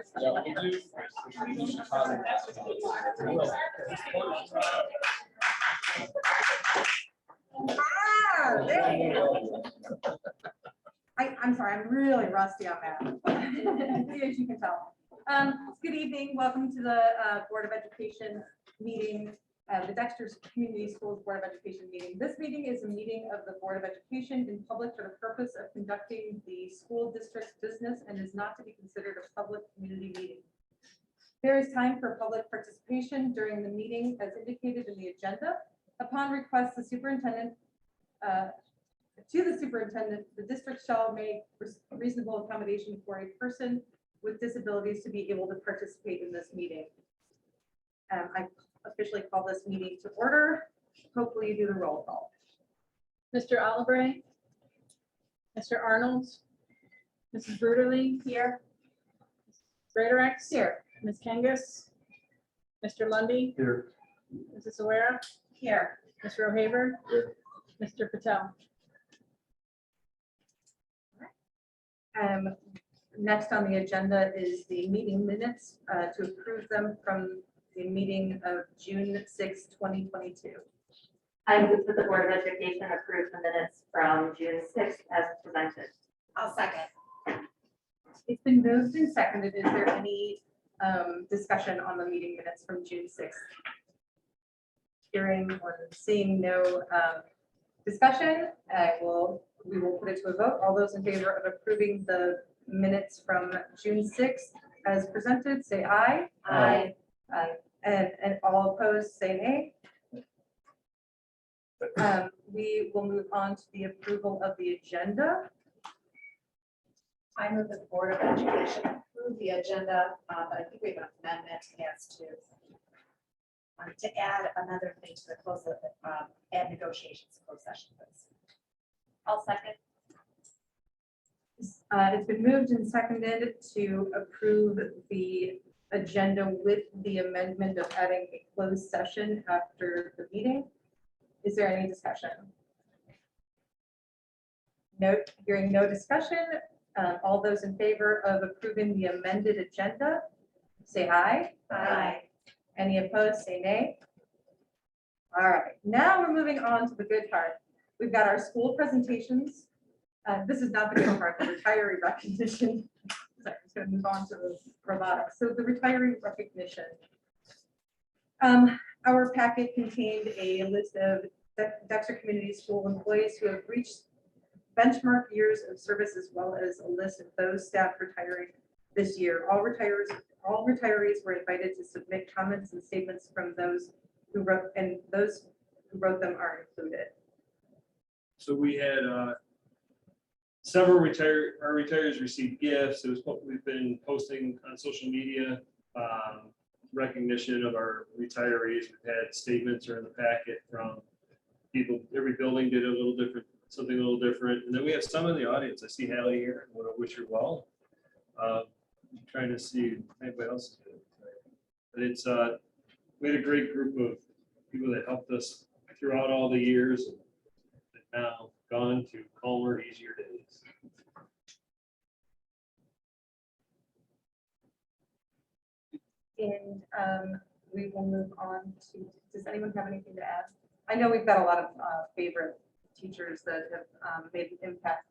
There you go. I'm sorry, I'm really rusty on that. As you can tell. Good evening. Welcome to the Board of Education meeting, the Dexter Community Schools Board of Education meeting. This meeting is a meeting of the Board of Education in public for the purpose of conducting the school district's business and is not to be considered a public community meeting. There is time for public participation during the meeting as indicated in the agenda. Upon request, the superintendent the district shall make reasonable accommodation for a person with disabilities to be able to participate in this meeting. I officially call this meeting to order. Hopefully you do the roll call. Mr. Oliver, Mr. Arnold, Mrs. Bruderly here, Greatorex Here. Ms. Kangas, Mr. Lundy Here. Mrs. Awera, Here. Mr. O'Haver, Here. Mr. Patel. Next on the agenda is the meeting minutes to approve them from the meeting of June 6, 2022. I move that the Board of Education approve the minutes from June 6th as presented. I'll second. It's been moved and seconded. Is there any discussion on the meeting minutes from June 6th? Hearing or seeing no discussion, we will put it to a vote. All those in favor of approving the minutes from June 6th as presented, say aye. Aye. Aye. And all opposed, say nay. We will move on to the approval of the agenda. I move that the Board of Education approve the agenda, but I think we have an amendment as to add another thing to the close of add negotiations closed session. Please. I'll second. It's been moved and seconded to approve the agenda with the amendment of adding a closed session after the meeting. Is there any discussion? No, hearing no discussion. All those in favor of approving the amended agenda, say aye. Aye. Any opposed, say nay. All right, now we're moving on to the good part. We've got our school presentations. This is not the good part, the retiree recognition. Sorry, I'm just going to move on to the robotics. So the retiree recognition. Our packet contained a list of Dexter Community School employees who have reached benchmark years of service, as well as a list of those staff retiring this year. All retirees were invited to submit comments and statements from those who wrote, and those who wrote them are included. So we had several our retirees received gifts. It was what we've been posting on social media, recognition of our retirees. We've had statements are in the packet from people. Every building did a little different, something a little different. And then we have some in the audience. I see Hallie here. I want to wish her well. Trying to see if anybody else is good. But it's we had a great group of people that helped us throughout all the years, and now gone to calmer, easier days. And we will move on to, does anyone have anything to add? I know we've got a lot of favorite teachers that have made an impact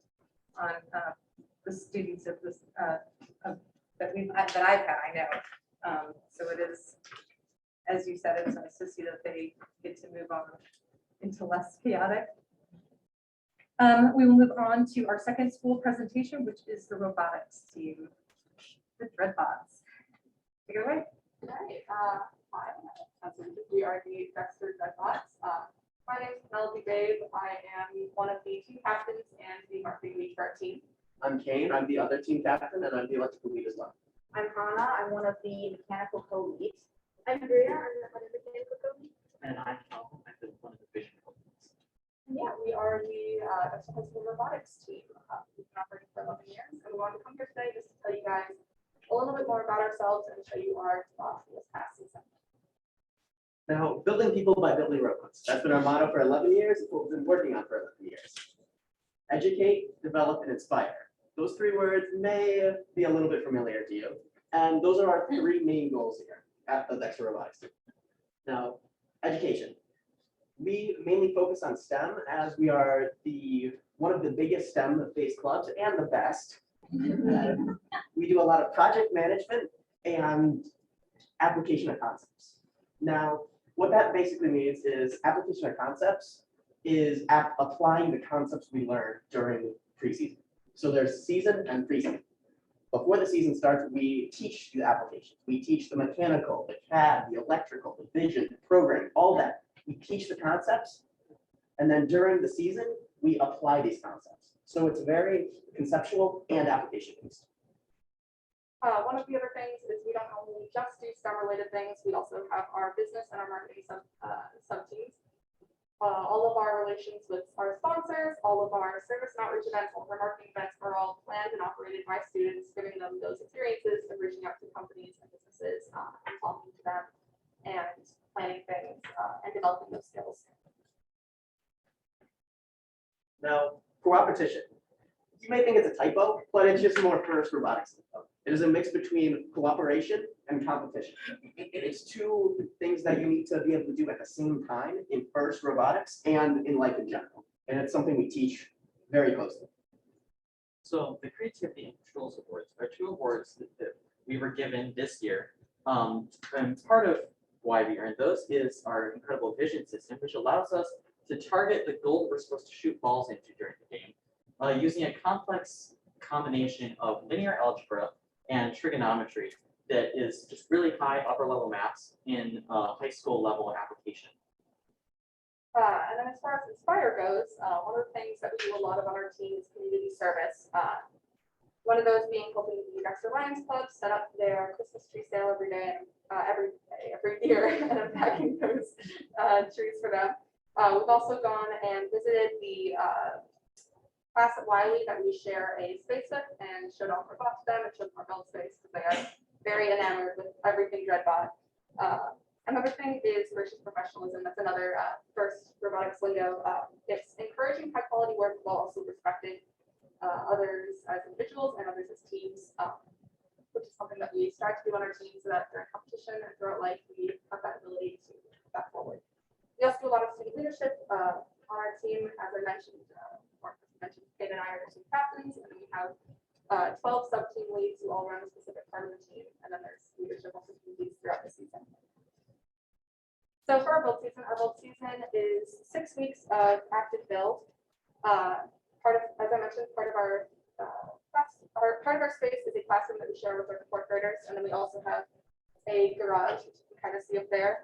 on the students of this that I've had, I know. So it is, as you said, it's nice to see that they get to move on into less chaotic. We will move on to our second school presentation, which is the robotics team, the Dreadbots. Take it away. Right. Hi, we are the Dexter Dreadbots. My name is Penelope Babe. I am one of the team captains and the marketing lead for our team. I'm Kane, I'm the other team captain, and I'm the electrical lead as well. I'm Hannah. I'm one of the mechanical co-leads. I'm Bria. I'm one of the mechanical co-leads. And I'm Tom, I'm one of the vision co-leads. And yeah, we are the Dexter High School robotics team. We've been operating for 11 years, and we wanted to come here today just to tell you guys a little bit more about ourselves and show you our thoughts for this past season. Now, building people by building robots. That's been our motto for 11 years. It's what we've been working on for 11 years. Educate, develop, and inspire. Those three words may be a little bit familiar to you. And those are our three main goals here at the Dexter Robotics team. Now, education. We mainly focus on STEM as we are one of the biggest STEM-based clubs and the best. We do a lot of project management and application of concepts. Now, what that basically means is application of concepts is applying the concepts we learned during preseason. So there's season and preseason. Before the season starts, we teach the applications. We teach the mechanical, the CAD, the electrical, the vision, the programming, all that. We teach the concepts. And then during the season, we apply these concepts. So it's very conceptual and application based. One of the other things is we don't only just do STEM related things, we also have our business and our marketing sub teams. All of our relations with our sponsors, all of our service and outreach events, all of our marketing events are all planned and operated by students, giving them those experiences of reaching out to companies and businesses and talking to them and planning things and developing those skills. Now, competition. You may think it's a typo, but it's just more first robotics. It is a mix between cooperation and competition. It's two things that you need to be able to do at the same time in first robotics and in life in general. And it's something we teach very closely. So the Creativity and Controls Awards are two awards that we were given this year. And part of why we earned those is our incredible vision system, which allows us to target the goal that we're supposed to shoot balls into during the game, using a complex combination of linear algebra and trigonometry that is just really high upper level maths in high school level application. And then as far as Inspire goes, one of the things that we do a lot of on our team is community service. One of those being helping the Dexter Lions Club set up their Christmas tree sale every year, and unpacking those trees for them. We've also gone and visited the class at Wiley that we share a space with and showed off our bot to them and showed them our build space because they are very enamored with everything Dreadbot. Another thing is gracious professionalism. That's another first robotics lingo. It's encouraging high quality work while also respecting others as individuals and others as teams, which is something that we strive to do on our team so that during competition and throughout life, we have that ability to move that forward. We also do a lot of student leadership on our team. As I mentioned, Kate and I are team captains, and then we have 12 sub-team leads who all run a specific part of the team, and then there's leadership also leads throughout the season. So for our build season is 6 weeks of active build. As I mentioned, part of our space is a classroom that we share with our fourth graders, and then we also have a garage, which you can kind of see up there.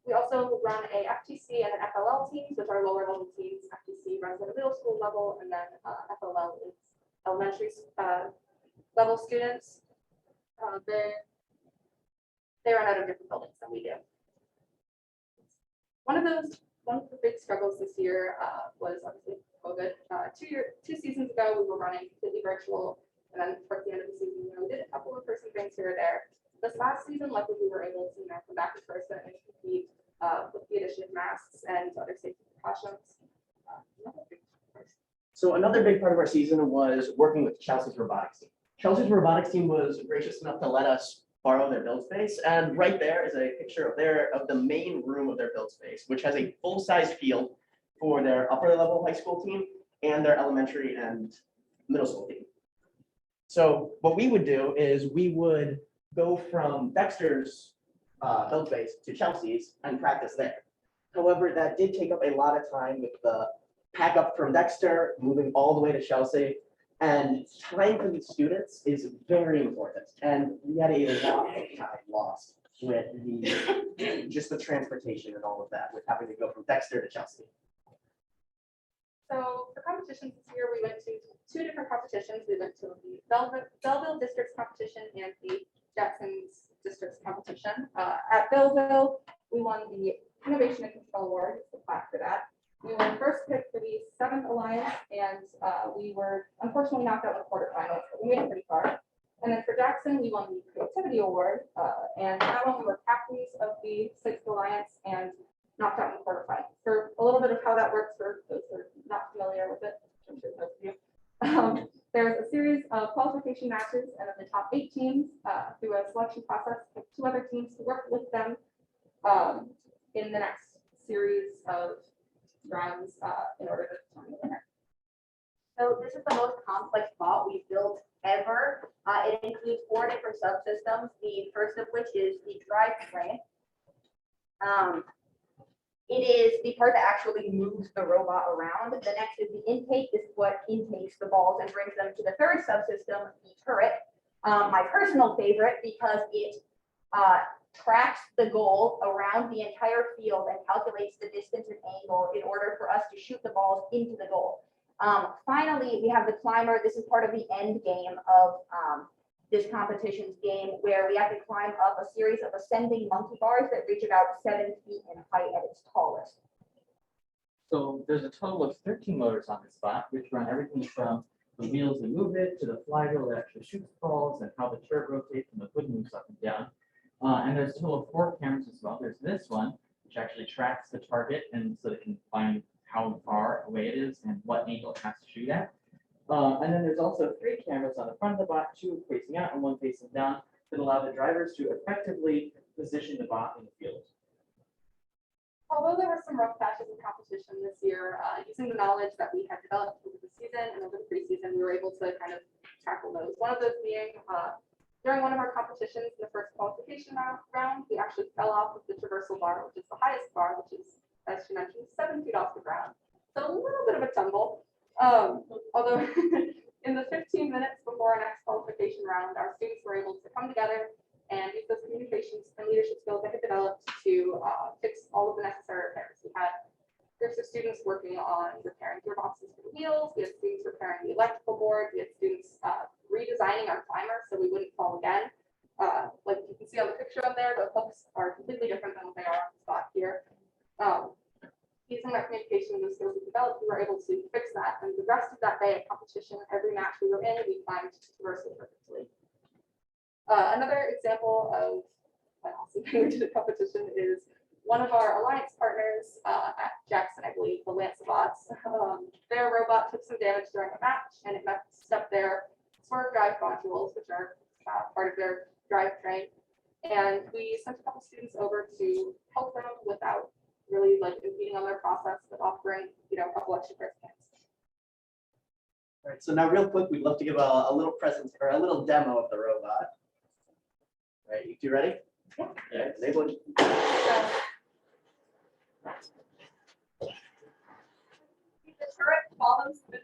We also run a FTC and an FLL teams, which are lower level teams. FTC runs at a middle school level, and then FLL is elementary level students. They run out of different buildings than we do. One of the big struggles this year was obviously COVID. 2 seasons ago, we were running completely virtual, and then towards the end of the season, we did a couple of person things here or there. This last season, luckily, we were able to come back in person and compete with the addition of masks and other safety precautions. So another big part of our season was working with Chelsea's robotics team. Chelsea's robotics team was gracious enough to let us borrow their build space, and right there is a picture of the main room of their build space, which has a full-size field for their upper level high school team and their elementary and middle school team. So what we would do is we would go from Dexter's build space to Chelsea's and practice there. However, that did take up a lot of time with the pack up from Dexter, moving all the way to Chelsea, and time for the students is very important. And we had a lot of time lost with just the transportation and all of that, with having to go from Dexter to Chelsea. So for competitions this year, we went to 2 different competitions. We went to the Belleville Districts competition and the Jackson's Districts competition. At Belleville, we won the Innovation and Control Award, the plaque for that. We were first picked for the 7th Alliance, and we were unfortunately knocked out in the quarterfinals, but we made it pretty far. And then for Jackson, we won the Creativity Award, and that one we were captains of the 6th Alliance and knocked out in the quarterfinals. For a little bit of how that works for those who are not familiar with it, I'm sure most of you. There's a series of qualification matches, and then the top 8 teams through a selection process pick 2 other teams to work with them in the next series of rounds in order to determine the winner. So this is the most complex bot we've built ever. It includes 4 different subsystems, the first of which is the drivetrain. It is the part that actually moves the robot around. The next is the intake. This is what intakes the balls and brings them to the third subsystem, the turret. My personal favorite because it tracks the goal around the entire field and calculates the distance and angle in order for us to shoot the balls into the goal. Finally, we have the climber. This is part of the end game of this competition's game, where we have to climb up a series of ascending monkey bars that reach about 7 feet in height at its tallest. So there's a total of 13 motors on this bot, which run everything from the wheels that move it to the flywheel that actually shoots balls and how the turret rotates and the hood moves up and down. And there's a total of 4 cameras as well. There's this one, which actually tracks the target and so it can find how far away it is and what angle it has to shoot at. And then there's also 3 cameras on the front of the bot, 2 facing out and 1 facing down, that allow the drivers to effectively position the bot in the field. Although there were some rough patches in competition this year, using the knowledge that we had developed over the season and over the preseason, we were able to kind of tackle those. One of those being during one of our competitions in the first qualification round, we actually fell off of the traversal bar, which is the highest bar, which is, as she mentioned, 7 feet off the ground. So a little bit of a tumble. Although in the 15 minutes before our next qualification round, our students were able to come together and use those communications and leadership skills they had developed to fix all of the necessary repairs. We had groups of students working on repairing gearboxes for the wheels. We had students repairing the electrical board. We had students redesigning our climber so we wouldn't fall again. Like you can see on the picture on there, the hooks are completely different than what they are on the spot here. Using that communication and the skills we developed, we were able to fix that. And the rest of that day at competition, every match we were in, we climbed traversal perfectly. Another example of an awesome thing we did at competition is one of our alliance partners at Jackson, I believe, the Lancelots. Their robot took some damage during a match, and it messed up their swerve drive modules, which are part of their drivetrain. And we sent a couple students over to help them without really like impeding on their process, but offering, you know, a couple extra pairs of hands. All right, so now real quick, we'd love to give a little present or a little demo of the robot. All right, you 2 ready? Yeah. Yeah, enable it. So, the turret follows the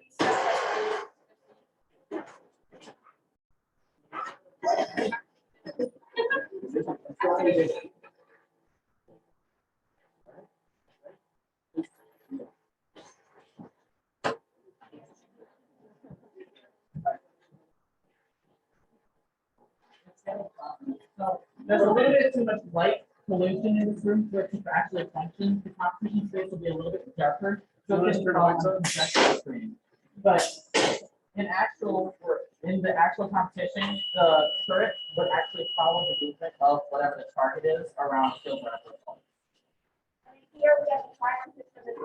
There's a little bit too much light pollution in this room for it to actually function. The competition space will be a little bit darker. So it's screen. But in the actual competition, the turret would actually follow the movement of whatever the target is around the field wherever it's going. Here we have the timer system that is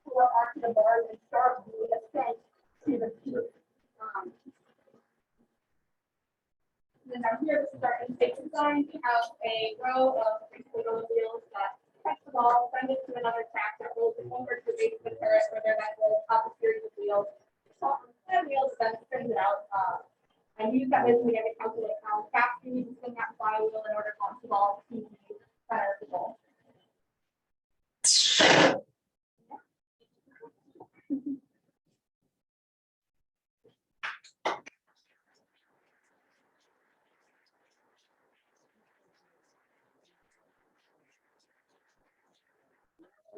pull onto the bars and start the ascent to the peak. Then down here, this is our intake design. We have a row of little wheels that catch the ball, send it to another track that rolls it over to the base of the turret, where they're then rolled up a series of wheels. So that wheels then spins it out. And use that wisdom again to calculate how fast you need to spin that flywheel in order to launch the ball to the center of the goal.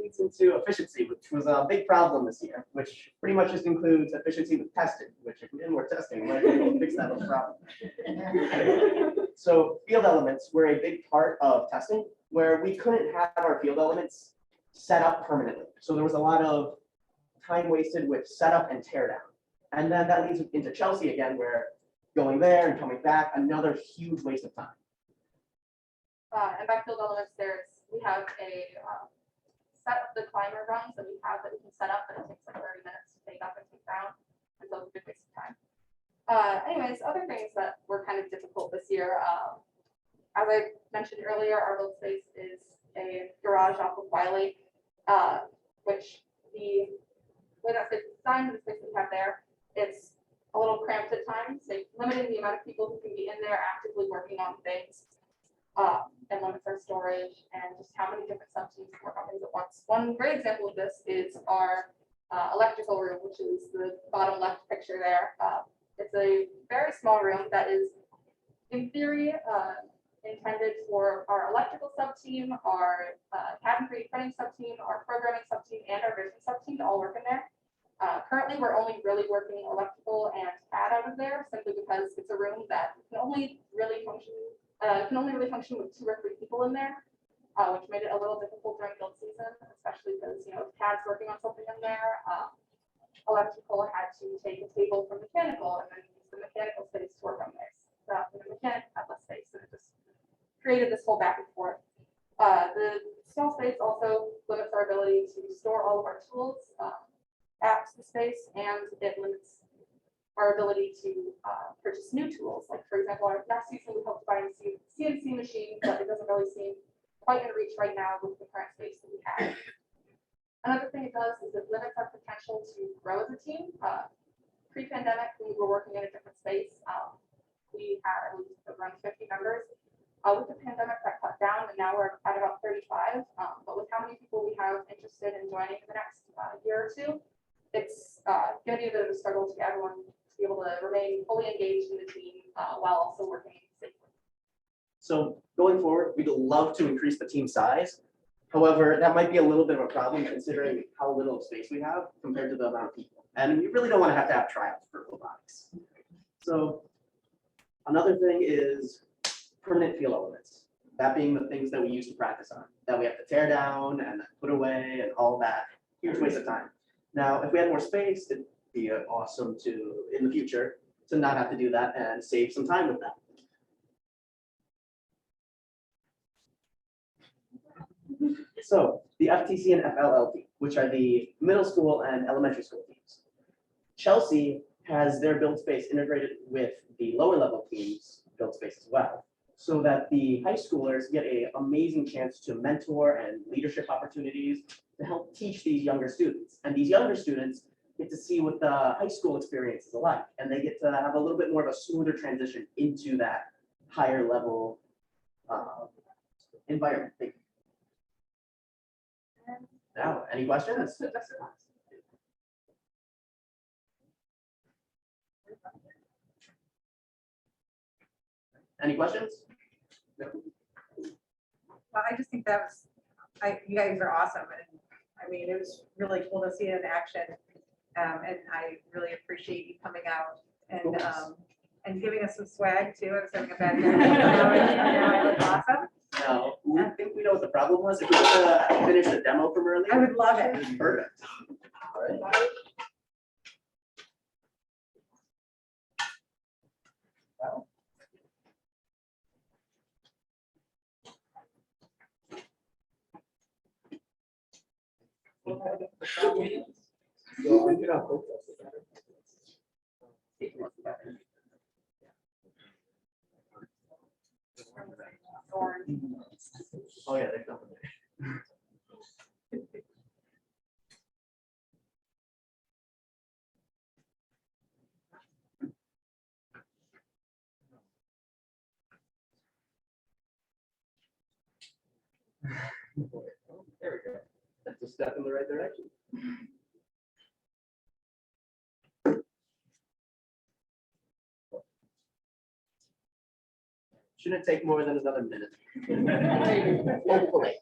Leads into efficiency, which was a big problem this year, which pretty much just includes efficiency with testing, which if we did more testing, we might be able to fix that little problem. So field elements were a big part of testing, where we couldn't have our field elements set up permanently. So there was a lot of time wasted with setup and teardown. And then that leads into Chelsea again, where going there and coming back, another huge waste of time. And by field elements, we have a set of the climber runs that we have that we can set up, and it takes like 30 minutes to take up and take down. And so it's a good waste of time. Anyways, other things that were kind of difficult this year. As I mentioned earlier, our build space is a garage off of Wiley, which the way that space is designed, the space we have there, it's a little cramped at times, so limiting the amount of people who can be in there actively working on things, and limits our storage and just how many different sub-teams can work on things at once. One great example of this is our electrical room, which is the bottom left picture there. It's a very small room that is, in theory, intended for our electrical sub-team, our cabin creating printing sub-team, our programming sub-team, and our vision sub-team to all work in there. Currently, we're only really working electrical and CAD out of there simply because it's a room that can only really function with 2 or 3 people in there, which made it a little difficult during build season, especially because, if CAD's working on something in there, electrical had to take a table from mechanical and then use the mechanical space to work on theirs. The mechanic had less space, and it just created this whole back and forth. The small space also limits our ability to store all of our tools, apps in space, and it limits our ability to purchase new tools. Like, for example, our last season we hoped to buy a CNC machine, but it doesn't really seem quite in reach right now with the current space that we have. Another thing it does is it limits our potential to grow as a team. Pre-pandemic, we were working in a different space. We had around 50 members. With the pandemic, that cut down, and now we're at about 35. But with how many people we have interested in joining in the next year or two, it's going to be a bit of a struggle to get everyone to be able to remain fully engaged in the team while also working safely. So going forward, we'd love to increase the team size. However, that might be a little bit of a problem considering how little space we have compared to the amount of people. And we really don't want to have trials for robotics. So another thing is permanent field elements. That being the things that we used to practice on, that we have to tear down and then put away and all that. Huge waste of time. Now, if we had more space, it'd be awesome to, in the future, to not have to do that and save some time with that. So the FTC and FLLT, which are the middle school and elementary school teams. Chelsea has their build space integrated with the lower level teams' build space as well, so that the high schoolers get an amazing chance to mentor and leadership opportunities to help teach these younger students. And these younger students get to see what the high school experience is like, and they get to have a little bit more of a smoother transition into that higher level environment. Now, any questions? Any questions? No. Well, I just think that was, you guys are awesome, and I mean, it was really cool to see it in action. And I really appreciate you coming out and giving us some swag too. I was having a bad day. Now I look awesome. No, I think we know what the problem was. If we could finish the demo from earlier. I would love it. Perfect. All right. Oh yeah, they've done it. There we go. That's a step in the right direction. Shouldn't take more than another minute. Hopefully.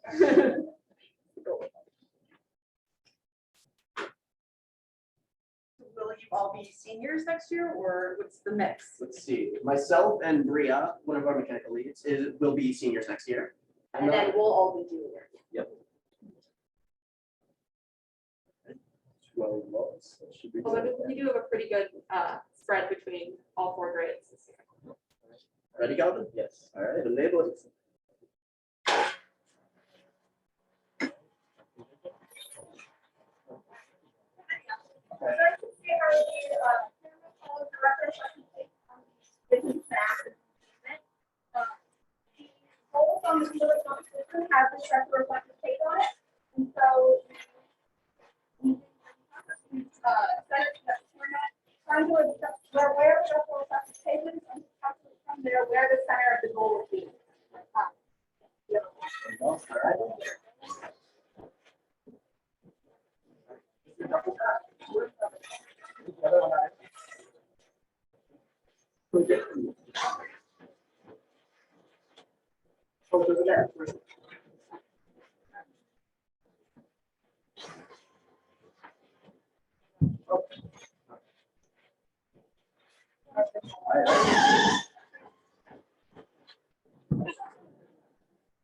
Will you all be seniors next year, or what's the mix? Let's see. Myself and Bria, one of our mechanical leads, will be seniors next year. And then we'll all be juniors. Yep. 12 months. That should be Well, good. we do have a pretty good spread between all 4 grades this year. Ready, Calvin? Yes. All right, enable it. I'd like to see how you, director This is that. The holes on the ceiling on the system have the structural reflective tape on it, and so. Trying to adjust where the structural reflective tape is, and from there, where the center of the goal would be.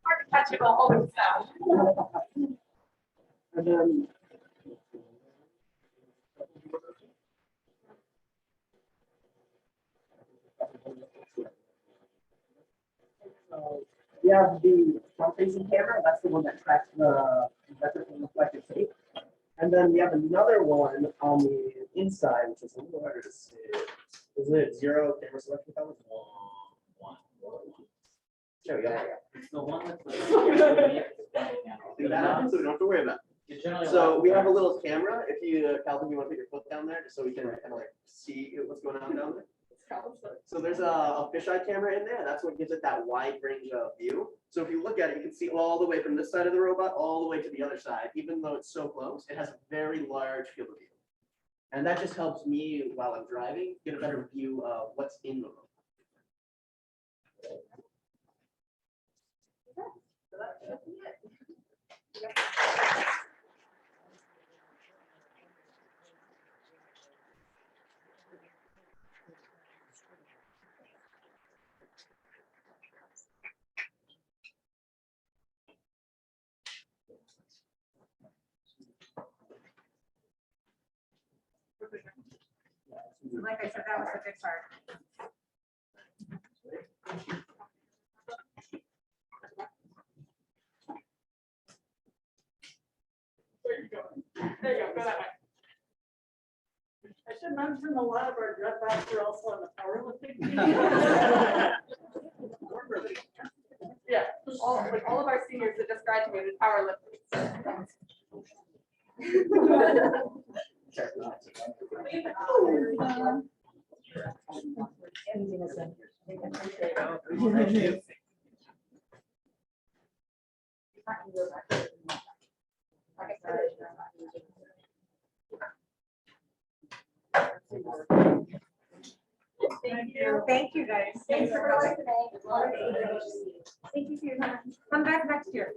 Hard to catch it all with sound. And then. We have the front facing camera, that's the one that tracks the reflective tape. And then we have another one on the inside, which is a little harder to see. Is it 0 camera selection color? One. There we go. It's the one that's. Do that, so we don't have to worry about You generally it. So like- we have a little camera, if you, Calvin, you want to put your foot down there, just so we can kind of like see what's going on down there. So there's a fisheye camera in there. That's what gives it that wide range of view. So if you look at it, you can see all the way from this side of the robot all the way to the other side. Even though it's so close, it has a very large field of view. And that just helps me while I'm driving get a better view of what's in the robot. Like I said, that was the big part. There you go. There you go that way. I should mention a lot of our dread backs are also on the powerlifting team. Yeah, all of our seniors that just graduated powerlifting. Thank you. Thank you, guys. Thanks for listening. Thank you for your time. Come back next year.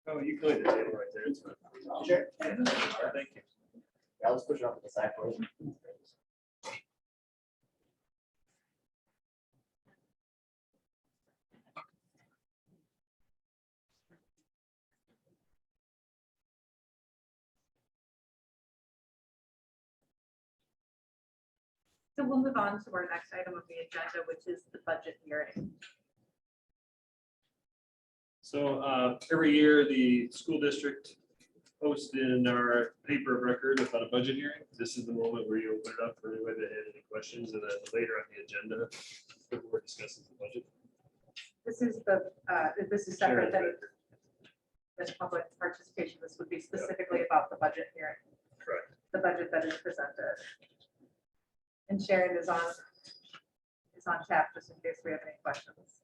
Oh, you could, the table right there. It's fine. Sure. Thank you. Yeah, let's push it off to the side for you. So we'll move on to our next item of the agenda, which is the budget hearing. So every year, the school district posts in our paper of record about a budget hearing. This is the moment where you open it up for anybody that had any questions, and then later on the agenda, the board discusses the budget. This is separate than this public participation. This would be specifically about the budget hearing, Correct. the budget that is presented. And Sharon is on tap just in case we have any questions.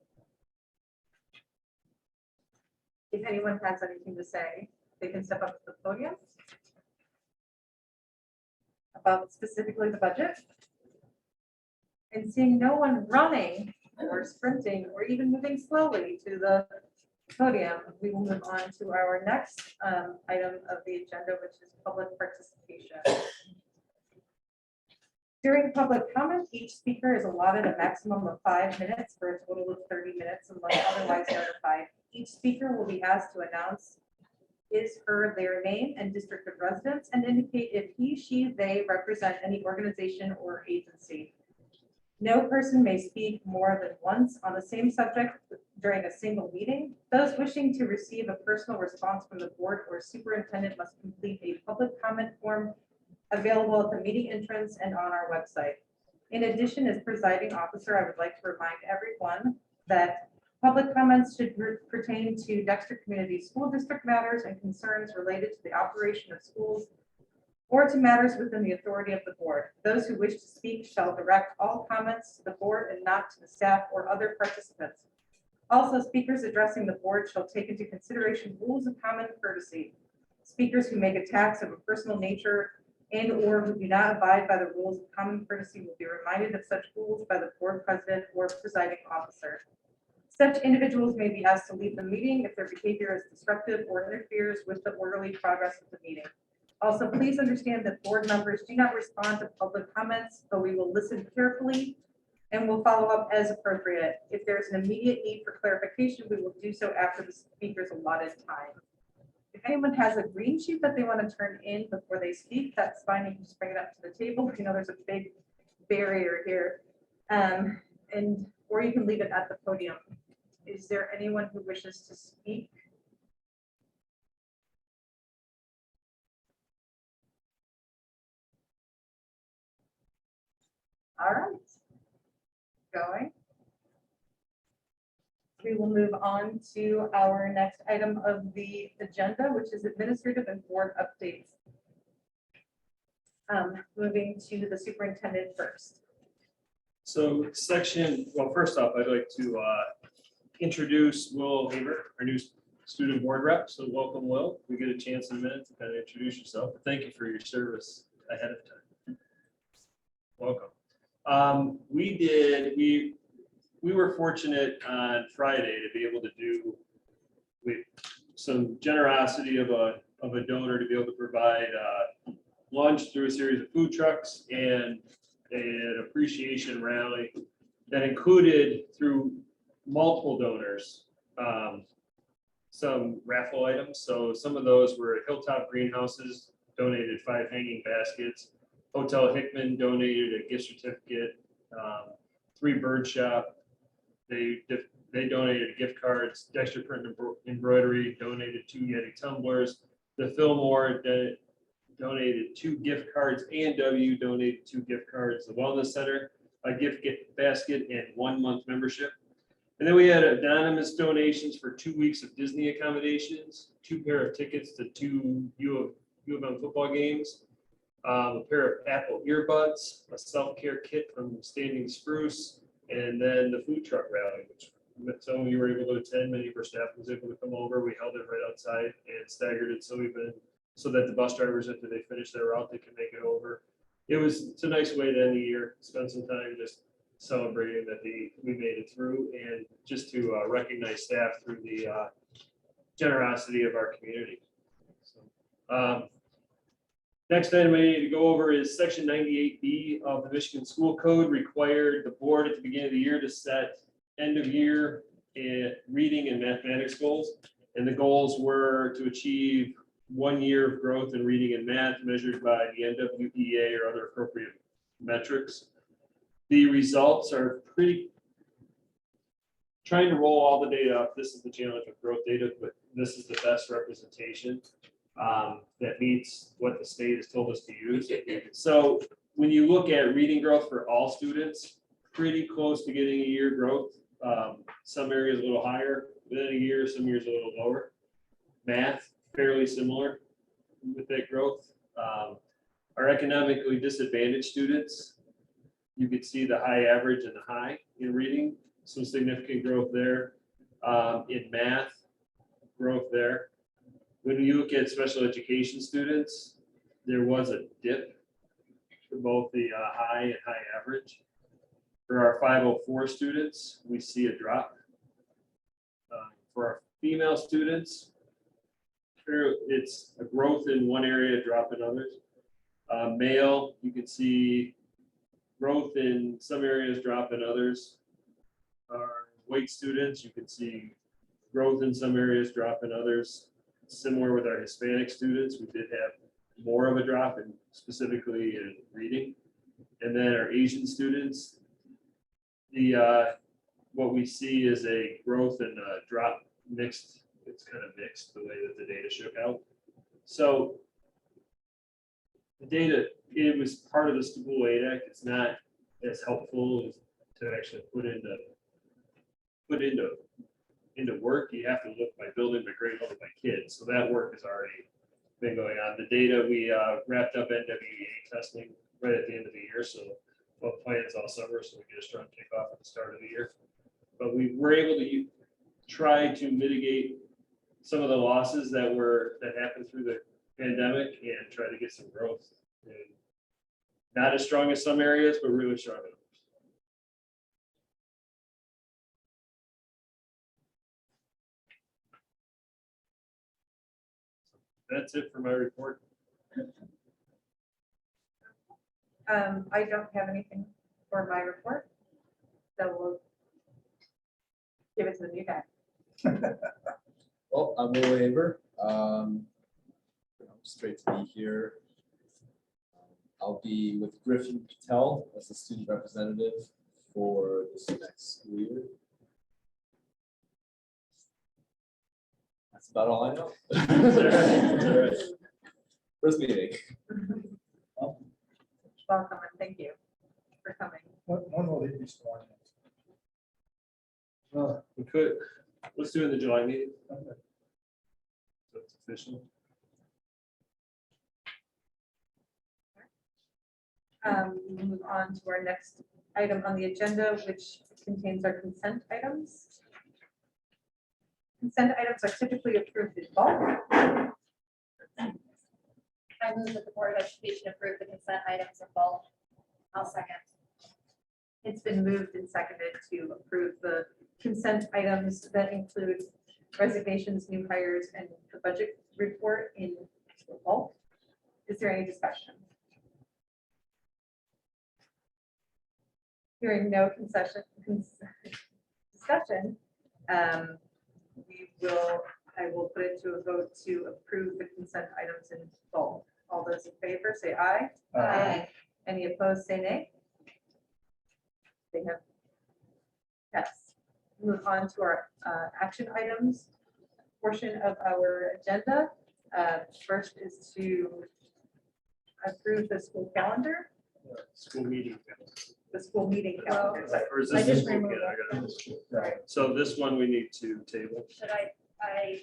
If anyone has anything to say, they can step up to the podium about specifically the budget. And seeing no one running or sprinting or even moving slowly to the podium, we will move on to our next item of the agenda, which is public participation. During public comment, each speaker is allotted a maximum of 5 minutes for a total of 30 minutes unless otherwise notified. Each speaker will be asked to announce his, her, their name and district of residence, and indicate if he, she, they represent any organization or agency. No person may speak more than once on the same subject during a single meeting. Those wishing to receive a personal response from the board or superintendent must complete a public comment form available at the meeting entrance and on our website. In addition, as presiding officer, I would like to remind everyone that public comments should pertain to Dexter Community School District matters and concerns related to the operation of schools or to matters within the authority of the board. Those who wish to speak shall direct all comments to the board and not to the staff or other participants. Also, speakers addressing the board shall take into consideration rules of common courtesy. Speakers who make attacks of a personal nature and or who do not abide by the rules of common courtesy will be reminded of such rules by the board president or presiding officer. Such individuals may be asked to leave the meeting if their behavior is disruptive or interferes with the orderly progress of the meeting. Also, please understand that board members do not respond to public comments, but we will listen carefully and will follow up as appropriate. If there is an immediate need for clarification, we will do so after the speaker's allotted time. If anyone has a green sheet that they want to turn in before they speak, that's fine. You can just bring it up to the table. You know, there's a big barrier here. Or you can leave it at the podium. Is there anyone who wishes to speak? All right. Going. We will move on to our next item of the agenda, which is administrative and board updates. Moving to the superintendent first. So well, first off, I'd like to introduce Will Haber, our new student board rep. So welcome, Will. We get a chance in a minute to kind of introduce yourself. But thank you for your service ahead of time. Welcome. We were fortunate on Friday to be able to do with some generosity of a donor to be able to provide lunch through a series of food trucks and an appreciation rally that included, through multiple donors, some raffle items. So some of those were Hilltop Greenhouses donated 5 hanging baskets. Hotel Hickman donated a gift certificate. 3 Bird Shop, they donated gift cards. Dexter Print and Embroidery donated 2 Yeti tumblers. The Fillmore donated 2 gift cards. A&W donated 2 gift cards. The Wellness Center, a gift basket and 1 month membership. And then we had anonymous donations for 2 weeks of Disney accommodations, 2 pair of tickets to 2 U of M football games, a pair of Apple earbuds, a self-care kit from Standing Spruce, and then the food truck rally, which some of you were able to attend. Many of our staff was able to come over. We held it right outside and staggered it so that the bus drivers, after they finish their route, they can make it over. It's a nice way to end the year, spend some time just celebrating that we made it through, and just to recognize staff through the generosity of our community. So, next item I need to go over is section 98B of the Michigan School Code required the board at the beginning of the year to set end of year reading and mathematics goals. And the goals were to achieve 1 year of growth in reading and math measured by the NWEA or other appropriate metrics. The results are trying to roll all the data up. This is the challenge with growth data, but this is the best representation that meets what the state has told us to use. So when you look at reading growth for all students, pretty close to getting a year growth. Some areas a little higher within a year, some years a little lower. Math, fairly similar with that growth. Our economically disadvantaged students, you could see the high average and the high in reading, some significant growth there. In math, growth there. When you look at special education students, there was a dip for both the high and high average. For our 504 students, we see a drop. For our female students, it's a growth in one area, a drop in others. Male, you can see growth in some areas, drop in others. Our white students, you can see growth in some areas, drop in others. similar with our Hispanic students. We did have more of a drop in specifically in reading. And then our Asian students, what we see is a growth and a drop mixed. It's kind of mixed the way that the data shook out. So the data, it was part of the School Aid Act. It's not as helpful to actually put into work. You have to look by building, by grade level, by kids. So that work has already been going on. The data, we wrapped up NWEA testing right at the end of the year. So we'll plans all summer, so we get a strong kickoff at the start of the year. But we were able to try to mitigate some of the losses that happened through the pandemic and try to get some growth. And not as strong as some areas, but really strong. in others. That's it for my report. I don't have anything for my report. So we'll give it to the new guy. Well, I'm Will Aver. Straight to be here. I'll be with Griffin Patel as the student representative for this next school year. That's about all I know. It's all right. First meeting. Welcome and thank you for coming. When will they be sworn We could, let's do it in the July meeting. in? Okay. So it's official. We'll move on to our next item on the agenda, which contains our consent items. Consent items are typically approved in bulk. I move that the Board of Education approve the consent items in bulk. I'll second. It's been moved and seconded to approve the consent items that include resignations, new hires, and the budget report in bulk. Is there any discussion? Hearing no discussion, I will put it to a vote to approve the consent items in bulk. All those in favor, say aye. Aye. Any opposed, say nay. They have, yes. Move on to our action items portion of our agenda. First is to approve the school calendar, School meeting. the school meeting calendar. Or is I this the just school removed kid? I got it. Sorry. So this one we need to table. Should I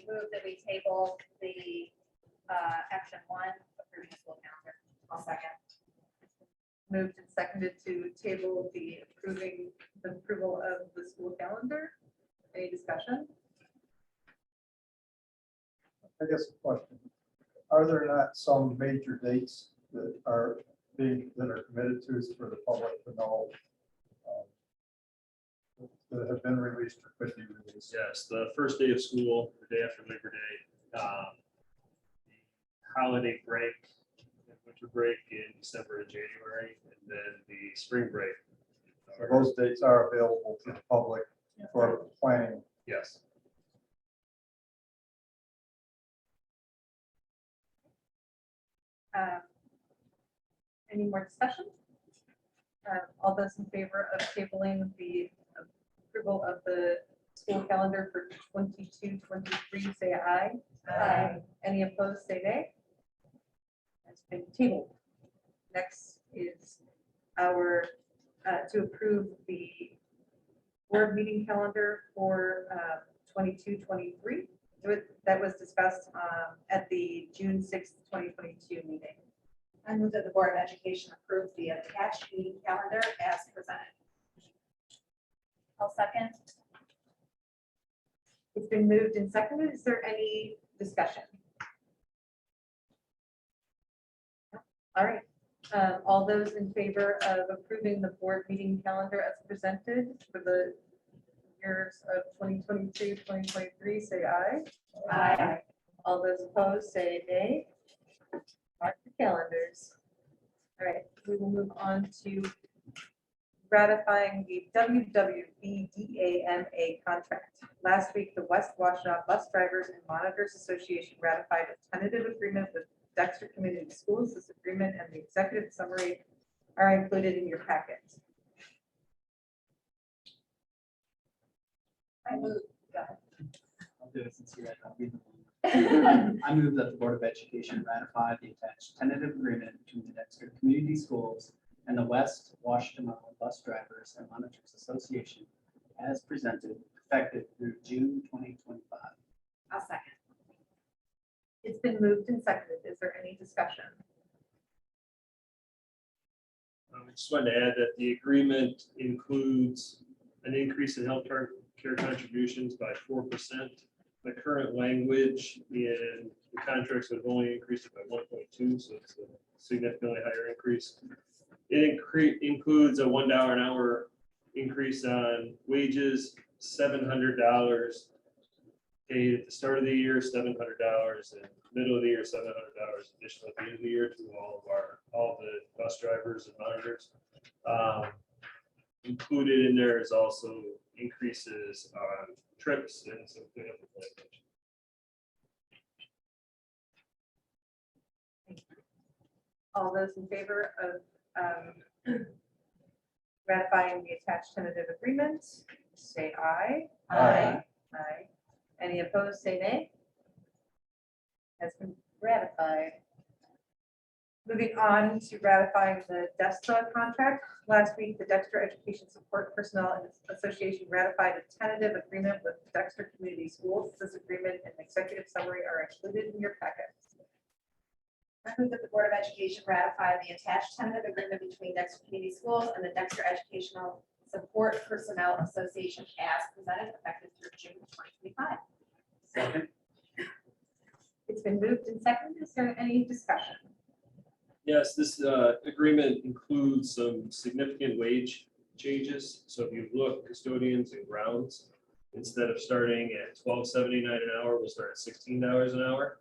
move that we table the action one, approving the school calendar? I'll second. Moved and seconded to table the approval of the school calendar. Any discussion? I guess a question. Are there not some major dates that are committed to us for the public to know? That have been released or could be released? Yes, the first day of school, the day after Labor Day, the holiday break, winter break in December and January, and then the spring break. So those dates are available to the public for planning. Yes. Any more discussion? All those in favor of tabling the approval of the school calendar for 22-23, say aye. Aye. Any opposed, say nay. That's been tabled. Next is our, to approve the board meeting calendar for 22-23. That was discussed at the June 6th, 2022 meeting. I move that the Board of Education approve the attached meeting calendar as presented. I'll second. It's been moved and seconded. Is there any discussion? No? All right. All those in favor of approving the board meeting calendar as presented for the years of 2022, 2023, say aye. Aye. All those opposed, say nay. Mark the calendars. All right, we will move on to ratifying the WWBDAMA contract. Last week, the West Washtenaw Bus Drivers and Monitors Association ratified a tentative agreement with Dexter Community Schools. This agreement and the executive summary are included in your packet. I move. I'll do it since you guys don't read the I move that the Board of Education ratify the attached tentative agreement between the Dexter Community Schools and the West Washtenaw Bus Drivers and Monitors Association as presented, effective through June 2025. I'll second. It's been moved and seconded. Is there any discussion? I just wanted to add that the agreement includes an increase in health care contributions by 4%. The current language in the contracts have only increased it by 1.2, so it's a significantly higher increase. It includes a $1 an hour increase on wages, $700 paid at the start of the year, $700, and middle of the year, $700 additional at the end of the year to all the bus drivers and monitors. Included in there is also increases on trips and some cleanup of language. All those in favor of ratifying the attached tentative agreement, say aye. Aye. Aye. Any opposed, say nay. Has been ratified. Moving on to ratifying the DESTA contract. Last week, the Dexter Education Support Personnel Association ratified a tentative agreement with Dexter Community Schools. This agreement and executive summary are included in your packet. I move that the Board of Education ratify the attached tentative agreement between Dexter Community Schools and the Dexter Educational Support Personnel Association as presented, effective through June 2025. Second. It's been moved and seconded. Is there any discussion? Yes, this agreement includes some significant wage changes. So if you look, custodians and grounds, instead of starting at $12.79 an hour, we'll start at $16 an hour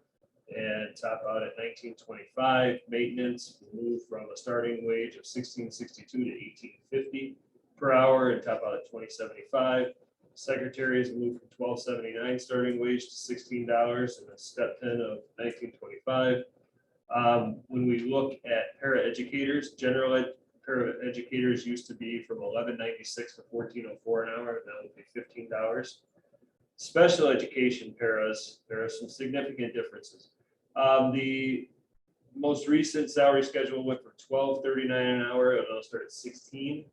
and top out at $19.25. Maintenance will move from a starting wage of $16.62 to $18.50 per hour and top out at $20.75. Secretaries will move from $12.79 starting wage to $16 and a step 10 of $19.25. When we look at para-educators, general ed para-educators used to be from $11.96 to $14.04 an hour, now it'll be $15. Special education paras, there are some significant differences. The most recent salary schedule went from $12.39 an hour, and it'll start at $16.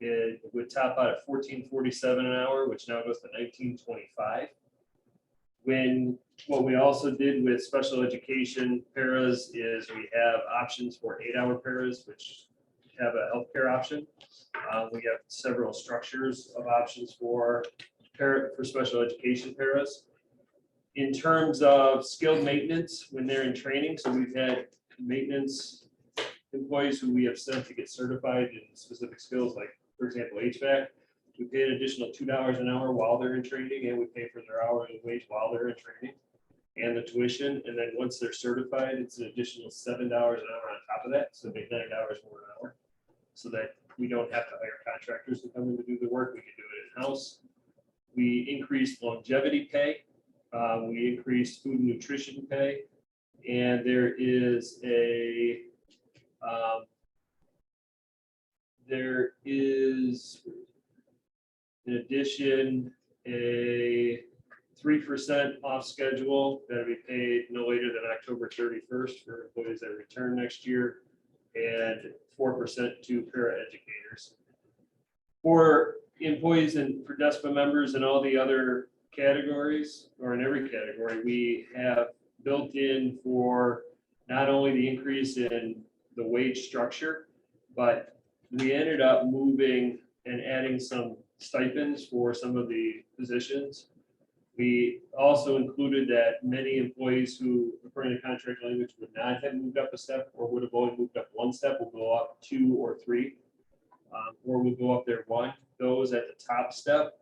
It would top out at $14.47 an hour, which now goes to $19.25. What we also did with special education paras is we have options for 8-hour paras, which have a healthcare option. We have several structures of options for special education paras. In terms of skilled maintenance, when they're in training, so we've had maintenance employees who we have sent to get certified in specific skills, like, for example, HVAC. We pay an additional $2 an hour while they're in training, and we pay for their hourly wage while they're in training and the tuition. And then once they're certified, it's an additional $7 an hour on top of that. So they make $9 more an hour, so that we don't have to hire contractors to come in to do the work. We can do it in-house. We increased longevity pay. We increased food and nutrition pay. And there is in addition, a 3% off schedule that'll be paid no later than October 31st for employees that return next year, and 4% to para-educators. For employees and for DESPA members and all the other categories, or in every category, we have built in for not only the increase in the wage structure, but we ended up moving and adding some stipends for some of the positions. We also included that many employees who, according to contract language, would not have moved up a step or would have only moved up one step will go up 2 or 3, or will go up there 1. Those at the top step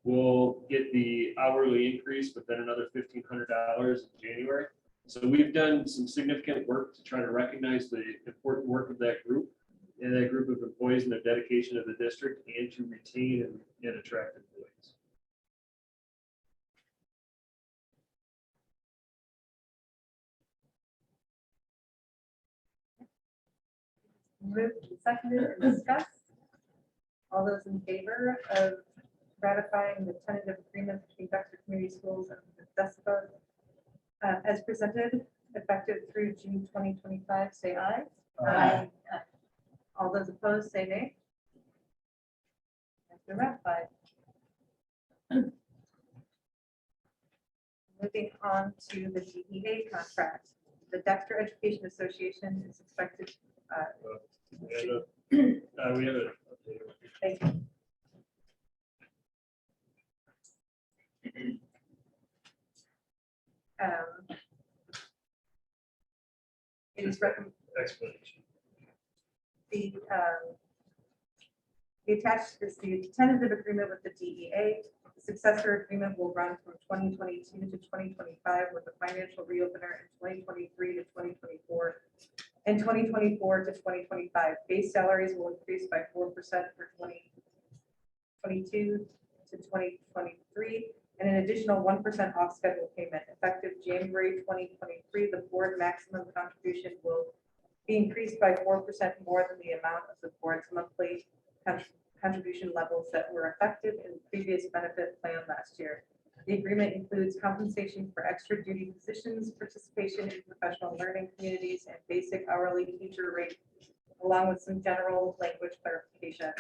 will get the hourly increase, but then another $1,500 in January. So we've done some significant work to try to recognize the important work of that group. in that group of employees and their dedication to the district and to retain and attract employees. Moved and seconded and discussed. All those in favor of ratifying the tentative agreement between Dexter Community Schools and DESPA as presented, effective through June 2025, say aye. Aye. All those opposed, say nay. Has been ratified. Moving on to the DEA contract. The Dexter Education Association is expected. We have a. Thank you. It is recommended. Explanation. The attached is the tentative agreement with the DEA. The successor agreement will run from 2022 to 2025 with a financial reopener in 2023 to 2024 and 2024 to 2025. Base salaries will increase by 4% for 2022 to 2023 and an additional 1% off schedule payment effective January 2023. The board maximum contribution will be increased by 4% more than the amount of the board's monthly contribution levels that were effective in the previous benefit plan last year. The agreement includes compensation for extra duty positions, participation in professional learning communities, and basic hourly teacher rate, along with some general language clarification.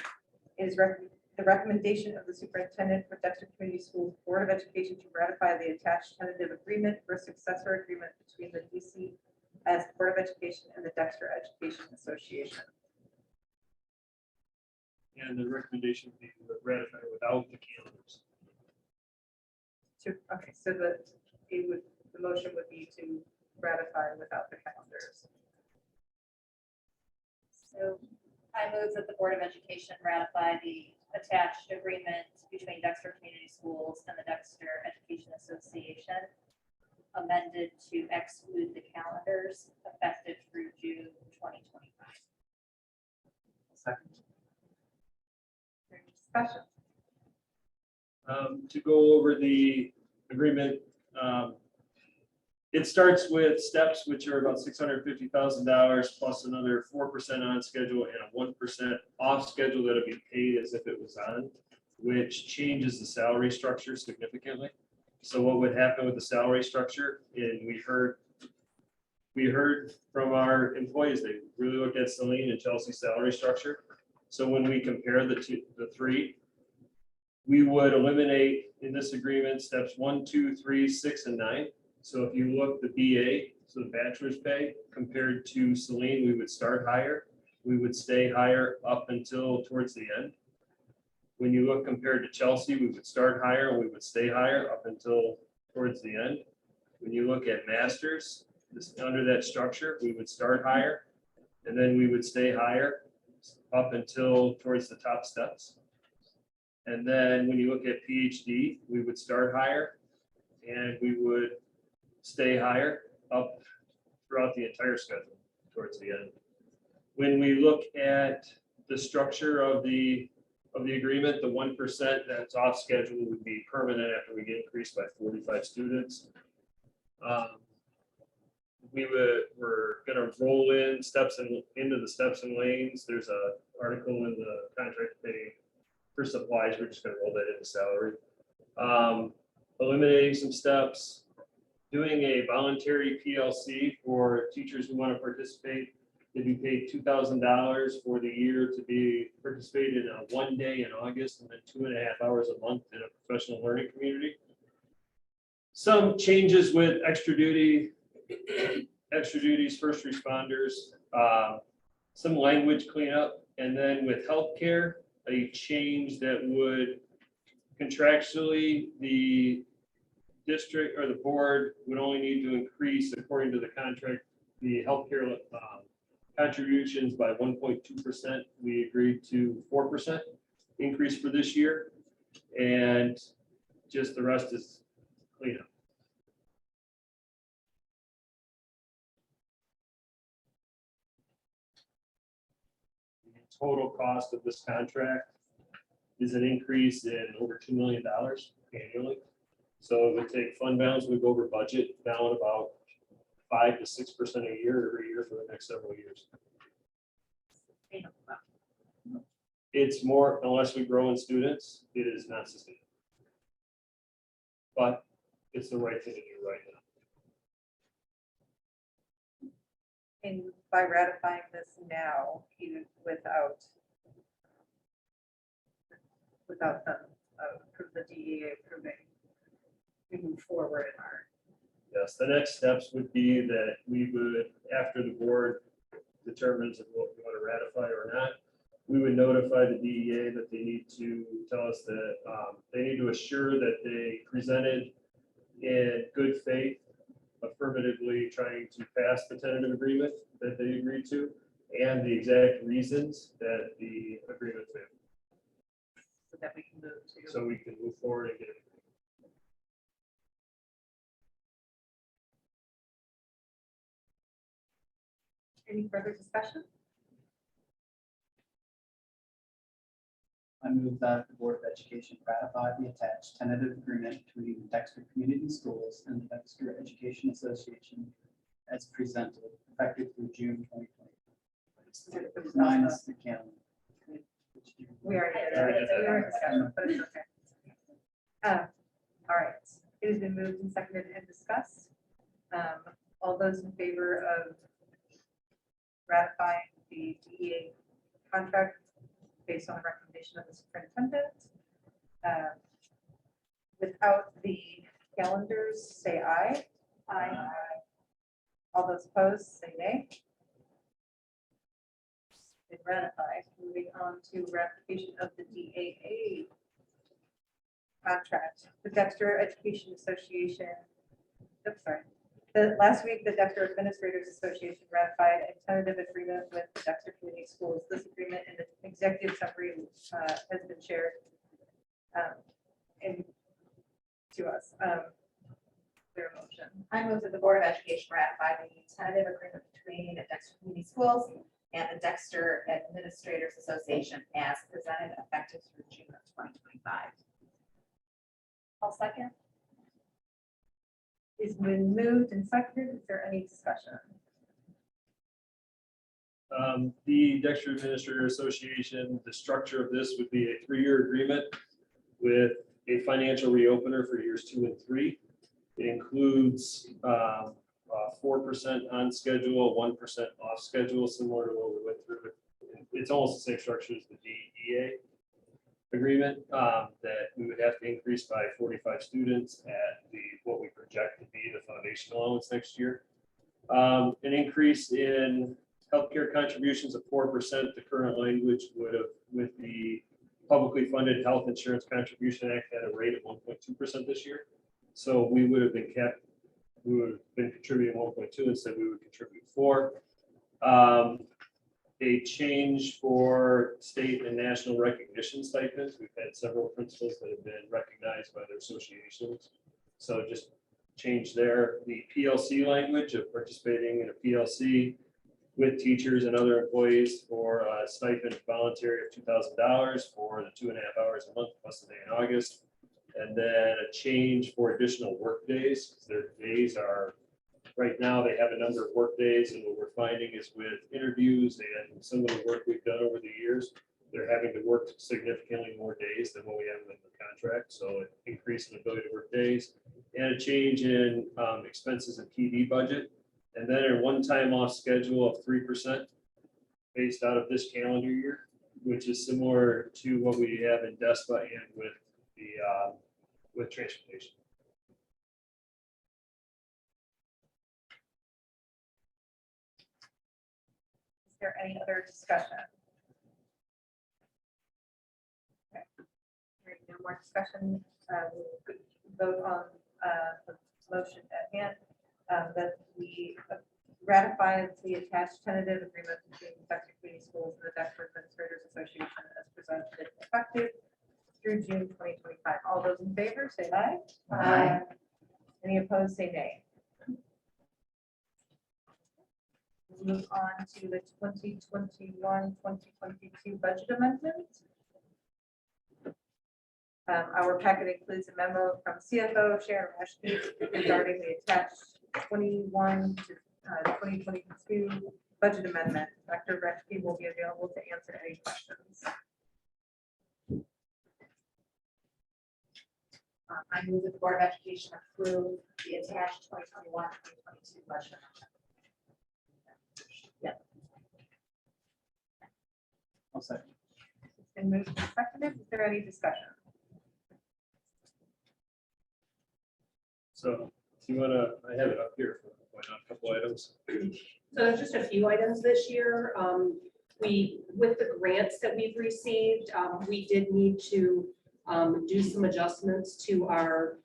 It is the recommendation of the superintendent for Dexter Community Schools Board of Education to ratify the attached tentative agreement for successor agreement between the DC as Board of Education and the Dexter Education Association. And the recommendation would be ratified without the calendars. Okay, so the motion would be to ratify without the calendars. So I move that the Board of Education ratify the attached agreement between Dexter Community Schools and the Dexter Education Association, amended to exclude the calendars effective through June 2025. Second. Any discussion? To go over the agreement, it starts with steps which are about $650,000 plus another 4% on schedule and a 1% off schedule that'll be paid as if it was on, which changes the salary structure significantly. So what would happen with the salary structure? And we heard from our employees, they really looked at Celine and Chelsea's salary structure. So when we compare the three, we would eliminate in this agreement steps 1, 2, 3, 6, and 9. So if you look the BA, so the bachelor's pay compared to Celine, we would start higher. We would stay higher up until towards the end. When you look compared to Chelsea, we would start higher and we would stay higher up until towards the end. When you look at masters, under that structure, we would start higher and then we would stay higher up until towards the top steps. And then when you look at PhD, we would start higher and we would stay higher up throughout the entire schedule towards the end. When we look at the structure of the agreement, the 1% that's off schedule would be permanent after we get increased by 45 students. We're going to roll in steps into the steps and lanes. There's an article in the contract pay for supplies. We're just going to roll that into salary. Eliminating some steps, doing a voluntary PLC for teachers who want to participate. They'd be paid $2,000 for the year to be participated in 1 day in August and then 2.5 hours a month in a professional learning community. Some changes with extra duties, first responders, some language cleanup, and then with healthcare, a change that would contractually the district or the board would only need to increase, according to the contract, the healthcare contributions by 1.2%. We agreed to 4% increase for this year, and just the rest is cleanup. total cost of this contract is an increase in over $2 million annually. So it would take fund balance, we go over budget down about 5 to 6% a year every year for the next several years. It's more, unless we grow in students, it is not sustainable. But it's the right thing to do right now. And by ratifying this now, even without the DEA approving, we move forward in our. Yes, the next steps would be that we would, after the board determines if what we want to ratify or not, we would notify the DEA that they need to tell us that they need to assure that they presented in good faith, affirmatively trying to pass the tentative agreement that they agreed to, and the exact reasons that the agreement failed. So that we can move to. So we can move forward and get it. Any further discussion? I move that the Board of Education ratify the attached tentative agreement between the Dexter Community Schools and the Dexter Education Association as presented, effective through June 2020. Minus the calendar. We already did it. We already discussed, but it's okay. All right, it has been moved and seconded and discussed. All those in favor of ratifying the DEA contract based on the recommendation of the superintendent, without the calendars, say aye. Aye. All those opposed, say nay. Been ratified. Moving on to ratification of the DAA contract. The Dexter Education Association. Oops, sorry. Last week, the Dexter Administrators Association ratified a tentative agreement with the Dexter Community Schools. This agreement and the executive summary has been shared to us. Their motion. I move that the Board of Education ratify the tentative agreement between the Dexter Community Schools and the Dexter Administrators Association as presented, effective through June of 2025. I'll second. It's been moved and seconded. Is there any discussion? The Dexter Administrator Association, the structure of this would be a 3-year agreement with a financial reopener for years 2 and 3. It includes 4% on schedule, 1% off schedule, similar to what we went through. It's almost the same structure as the DEA agreement, that we would have to increase by 45 students at what we project to be the foundation allowance next year. An increase in healthcare contributions of 4%. The current language would have, with the publicly funded Health Insurance Contribution Act, at a rate of 1.2% this year. So we would have been capped. We would have been contributing 1.2, instead we would contribute 4. A change for state and national recognition stipends. We've had several principals that have been recognized by their associations. So just change there. The PLC language of participating in a PLC with teachers and other employees for a stipend voluntary of $2,000 for the 2.5 hours a month plus the day in August. And then a change for additional work days. Their days are, right now they have a number of work days, and what we're finding is with interviews and some of the work we've done over the years, they're having to work significantly more days than what we have in the contract. So an increase in the ability to work days and a change in expenses and TV budget. And then a one-time off schedule of 3% based out of this calendar year, which is similar to what we have in DESPA and with the with transportation. Is there any other discussion? Okay. Hearing no more discussion, we'll vote on the motion at hand that we ratify the attached tentative agreement between the Dexter Community Schools and the Dexter Administrators Association as presented, effective through June 2025. All those in favor, say aye. Aye. Any opposed, say nay. Move on to the 2021-2022 budget amendment. Our packet includes a memo from CFO Sharon Rashke regarding the attached 21 to 2022 budget amendment. Dr. Rashke will be available to answer any questions. I move that the Board of Education approve the attached 2021-2022 budget. I'll second. It's been moved and seconded. Is there any discussion? So if you wanna, I have it up here for point out a couple items. So there's just a few items this year. With the grants that we've received, we did need to do some adjustments to our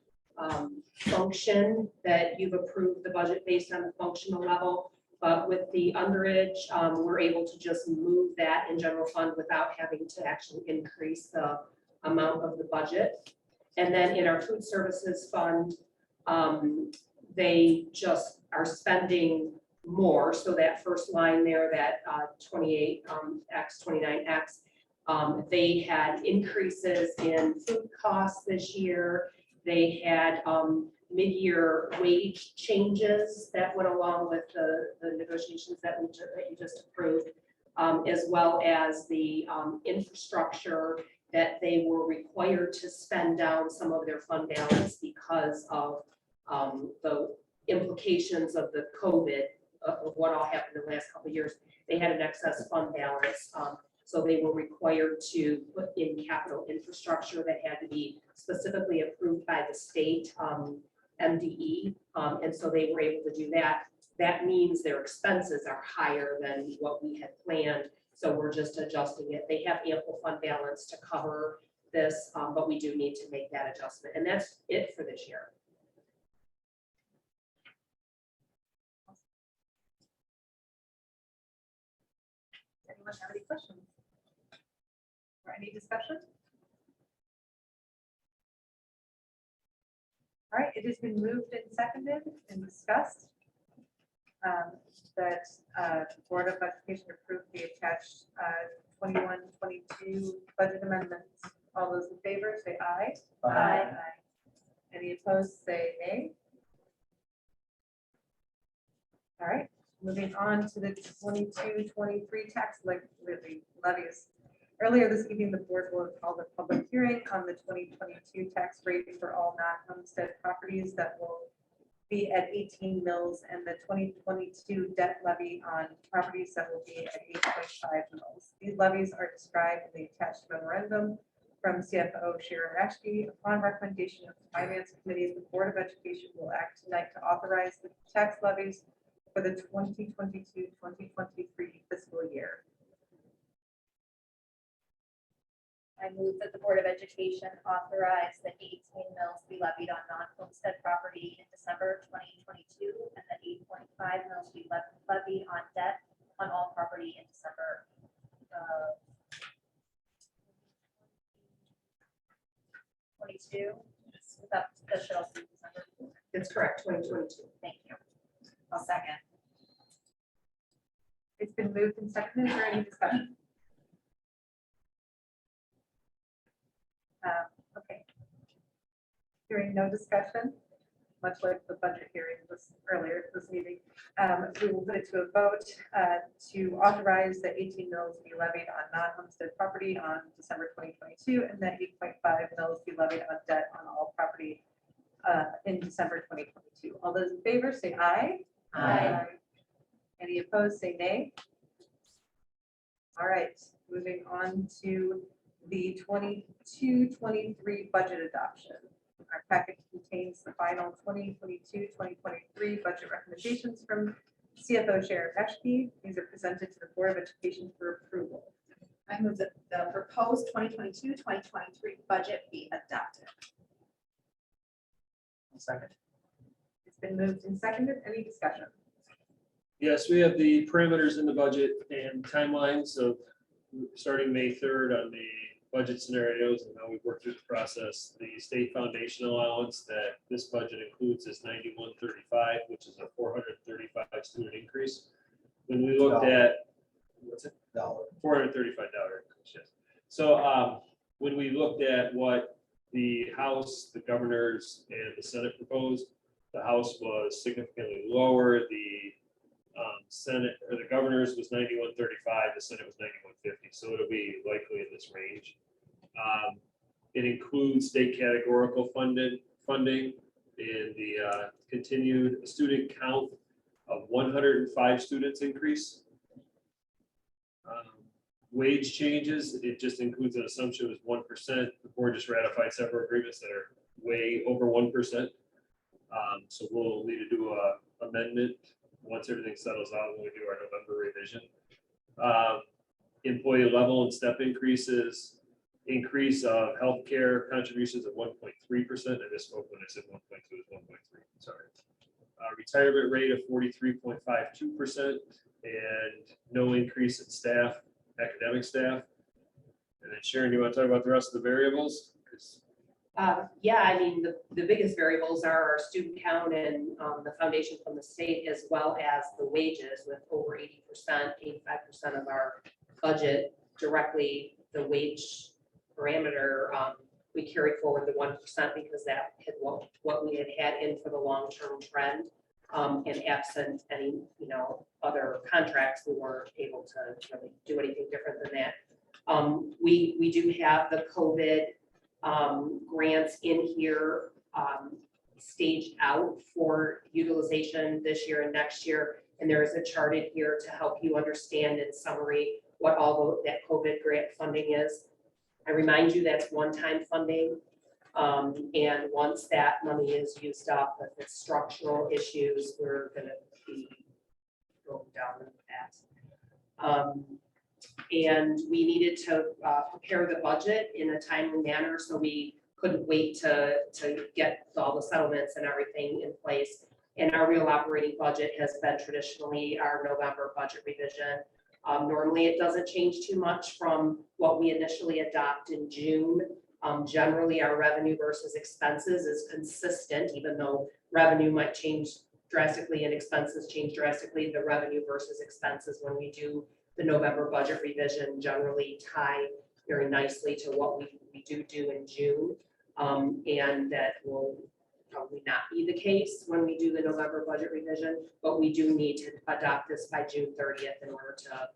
function that you've approved the budget based on the functional level. But with the underage, we're able to just move that in general fund without having to actually increase the amount of the budget. And then in our food services fund, they just are spending more. So that first line there, that 28X, 29X, they had increases in food costs this year. They had mid-year wage changes that went along with the negotiations that you just approved, as well as the infrastructure that they were required to spend down some of their fund balance because of the implications of the COVID, of what all happened in the last couple of years. They had an excess fund balance, so they were required to put in capital infrastructure that had to be specifically approved by the state MDE, and so they were able to do that. That means their expenses are higher than what we had planned, so we're just adjusting it. They have ample fund balance to cover this, but we do need to make that adjustment, and that's it for this year. Anyone have any questions? Or any discussion? All right, it has been moved and seconded and discussed that the Board of Education approved the attached 21-22 budget amendments. All those in favor say aye. Aye. Any opposed, say nay. All right, moving on to the 22-23 tax levies. Earlier this evening, the board will call the public hearing on the 2022 tax rate for all non-homestead properties that will be at 18 mils, and the 2022 debt levy on properties that will be at 8.5 mils. These levies are described in the attached memorandum from CFO Sharon Rashke. Upon recommendation of the Finance Committee, the Board of Education will act tonight to authorize the tax levies for the 2022-2023 fiscal year. I move that the Board of Education authorize that 18 mils be levied on non-homestead property in December 2022, and that 8.5 mils be levied on debt on all property in December 22. That should also be December. That's correct, 2022. Thank you. I'll second. It's been moved and seconded. Is there any discussion? Okay. Hearing no discussion, much like the budget hearing earlier this meeting, we will put it to a vote to authorize the 18 mils be levied on non-homestead property on December 2022, and that 8.5 mils be levied on debt on all property in December 2022. All those in favor say aye. Aye. Any opposed, say nay. All right, moving on to the 22-23 budget adoption. Our package contains the final 2022-2023 budget recommendations from CFO Sharon Rashke. These are presented to the Board of Education for approval. I move that the proposed 2022-2023 budget be adopted. I'll second. It's been moved and seconded. Any discussion? Yes, we have the parameters in the budget and timelines of starting May 3rd on the budget scenarios and how we work through the process. The state foundation allowance that this budget includes is 9135, which is a 435 student increase. when we looked at, what's it? Dollar. $435, yes. So when we looked at what the House, the governors, and the Senate proposed, the House was significantly lower. The Senate, or the governors was 9135, the Senate was 9150. So it'll be likely in this range. It includes state categorical funding in the continued student count of 105 students increase. Wage changes, it just includes an assumption of 1%. The board just ratified several agreements that are way over 1%. So we'll need to do a amendment once everything settles out when we do our November revision. Employee level and step increases, increase of healthcare contributions of 1.3%. I misspoke when I said 1.2, it's 1.3, sorry. Retirement rate of 43.52% and no increase in staff, academic staff. And then Sharon, do you want to talk about the rest of the variables? 'Cause Yeah, I mean, the biggest variables are our student count and the foundation from the state, as well as the wages, with over 80%, 85% of our budget directly the wage parameter. We carried forward the 1% because that had what we had in for the long-term trend. And absent any, other contracts, we weren't able to really do anything different than that. We do have the COVID grants in here, staged out for utilization this year and next year. And there is a chart in here to help you understand in summary what all that COVID grant funding is. I remind you that's one-time funding. And once that money is used up, if it's structural issues, we're gonna be going down the path. And we needed to prepare the budget in a timely manner, so we couldn't wait to get all the settlements and everything in place. And our real operating budget has been traditionally our November budget revision. Normally, it doesn't change too much from what we initially adopt in June. Generally, our revenue versus expenses is consistent, even though revenue might change drastically and expenses change drastically. The revenue versus expenses, when we do the November budget revision, generally tie very nicely to what we do in June. And that will probably not be the case when we do the November budget revision, but we do need to adopt this by June 30th in order to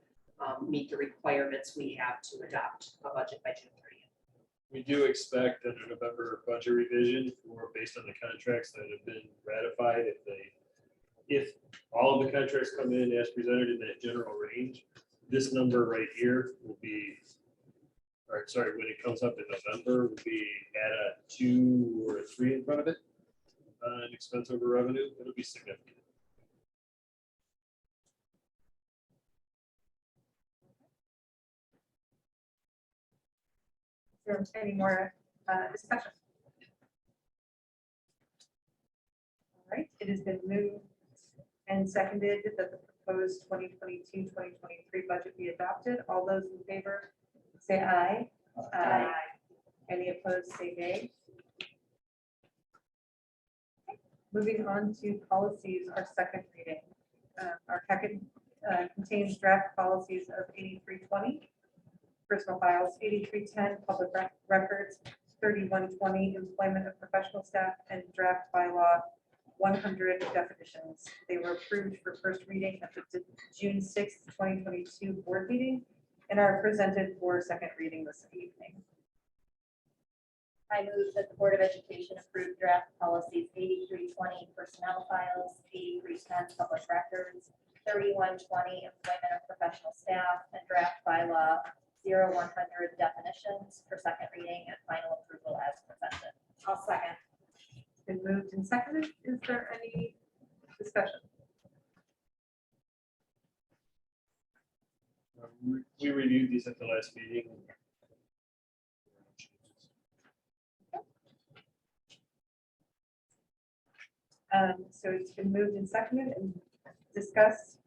meet the requirements we have to adopt a budget by June 30th. we do expect that a November budget revision for, based on the contracts that have been ratified, if all of the contracts come in as presented in that general range, this number right here will be, or sorry, when it comes up in November, will be at a 2 or a 3 in front of it. An expense over revenue, it'll be significant. Is there any more discussion? All right, it has been moved and seconded that the proposed 2022-2023 budget be adopted. All those in favor, say aye. Aye. Any opposed, say nay. Okay, moving on to policies, our second reading. Our packet contains draft policies of 8320. Personal files, 8310, public records, 3120, employment of professional staff, and draft bylaw 100 definitions. They were approved for first reading at the June 6th, 2022 board meeting and are presented for second reading this evening. I move that the Board of Education approve draft policies 8320 personnel files, 8310 public records, 3120 employment of professional staff, and draft bylaw 0100 definitions for second reading and final approval as presented. I'll second. Been moved and seconded. Is there any discussion? We reviewed these at the last meeting. So it's been moved and seconded and discussed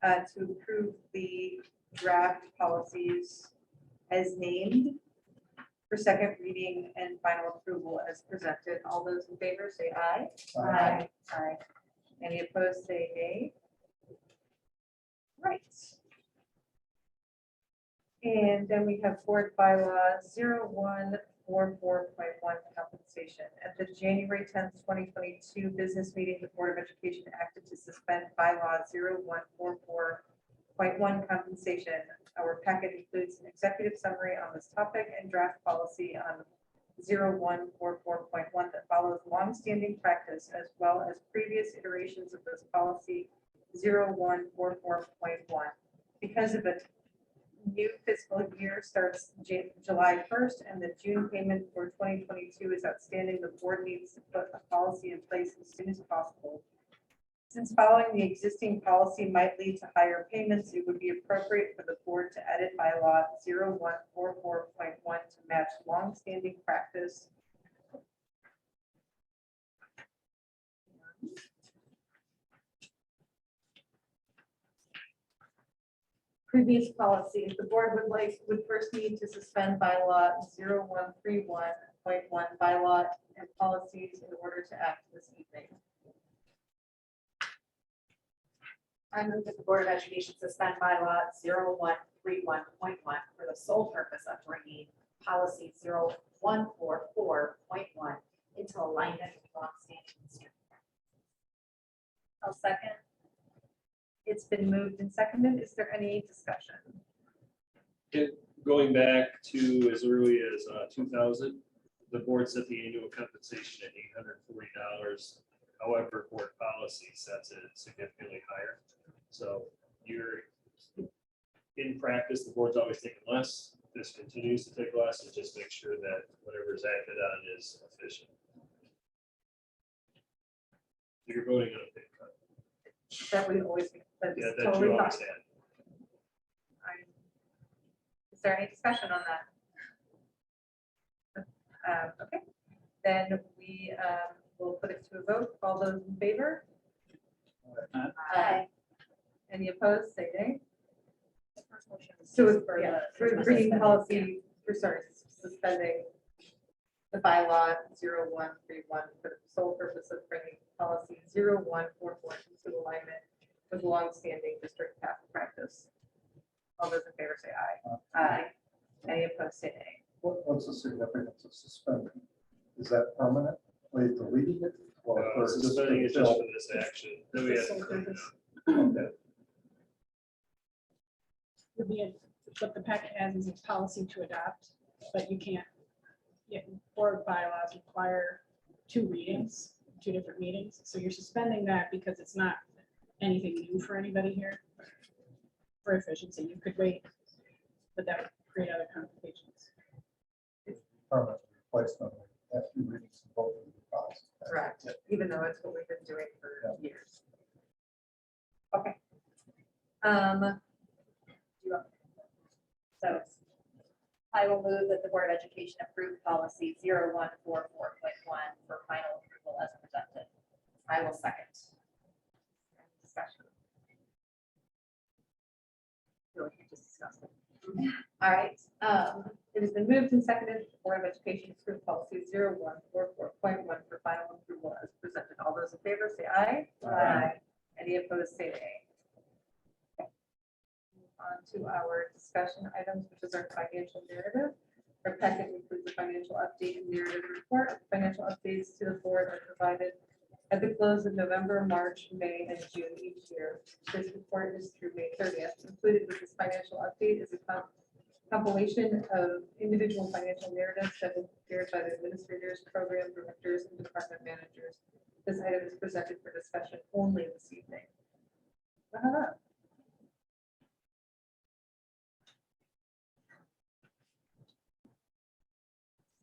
to approve the draft policies as named for second reading and final approval as presented. All those in favor say aye. Aye. Aye. Any opposed, say nay. Right. And then we have board bylaw 0144.1 compensation. At the January 10th, 2022 business meeting, the Board of Education acted to suspend bylaw 0144.1 compensation. Our packet includes an executive summary on this topic and draft policy on 0144.1 that follows longstanding practice as well as previous iterations of this policy 0144.1. Because of it, new fiscal year starts July 1st and the June payment for 2022 is outstanding. The board needs to put a policy in place as soon as possible. Since following the existing policy might lead to higher payments, it would be appropriate for the board to edit bylaw 0144.1 to match longstanding practice. Previous policies, the board would first need to suspend bylaw 0131.1 bylaw and policies in order to act this evening. I move that the Board of Education suspend bylaw 0131.1 for the sole purpose of bringing policy 0144.1 into alignment with longstanding standards. I'll second. It's been moved and seconded. Is there any discussion? Going back to as early as 2000, the board set the annual compensation at $840. However, board policy sets it significantly higher. So in practice, the board's always taking less. This continues to take less, and just make sure that whatever is acted on is efficient. You're voting on a big cut. That we always, that's Yeah, that totally you fine. always had. Is there any discussion on that? Okay, then we will put it to a vote. All those in favor? Aye. Any opposed, say nay. So, yeah, for bringing policy, suspending the bylaw 0131 for the sole purpose of bringing policy 0144 into alignment with longstanding district practice. All those in favor say aye. Aye. Any opposed, say nay. What's the significance of suspending? Is that permanent? Are you deleting it? Or for just Suspending it just until- for this action. Then we have to clean it up. Okay. Would be what the packet has is a policy to adopt, but you can't, board bylaws require 2 readings, 2 different meetings. So you're suspending that because it's not anything new for anybody here. For efficiency, you could wait, but that would create other complications. Permanent replacement after readings of both of the files. Correct, even though it's what we've been doing for years. Okay. So I will move that the Board of Education approve policy 0144.1 for final approval as presented. I will second. Discussion. Feel like we just discussed it. All right. It has been moved and seconded. The Board of Education approve policy 0144.1 for final approval as presented. All those in favor say aye. Aye. Any opposed say nay. On to our discussion items, which is our financial narrative. Our packet includes a financial update and narrative report. Financial updates to the board are provided at the close of November, March, May, and June each year. This report is through May 30th. Included with this financial update is a compilation of individual financial narratives that were prepared by the administrators, program directors, and department managers. This item is presented for discussion only this evening.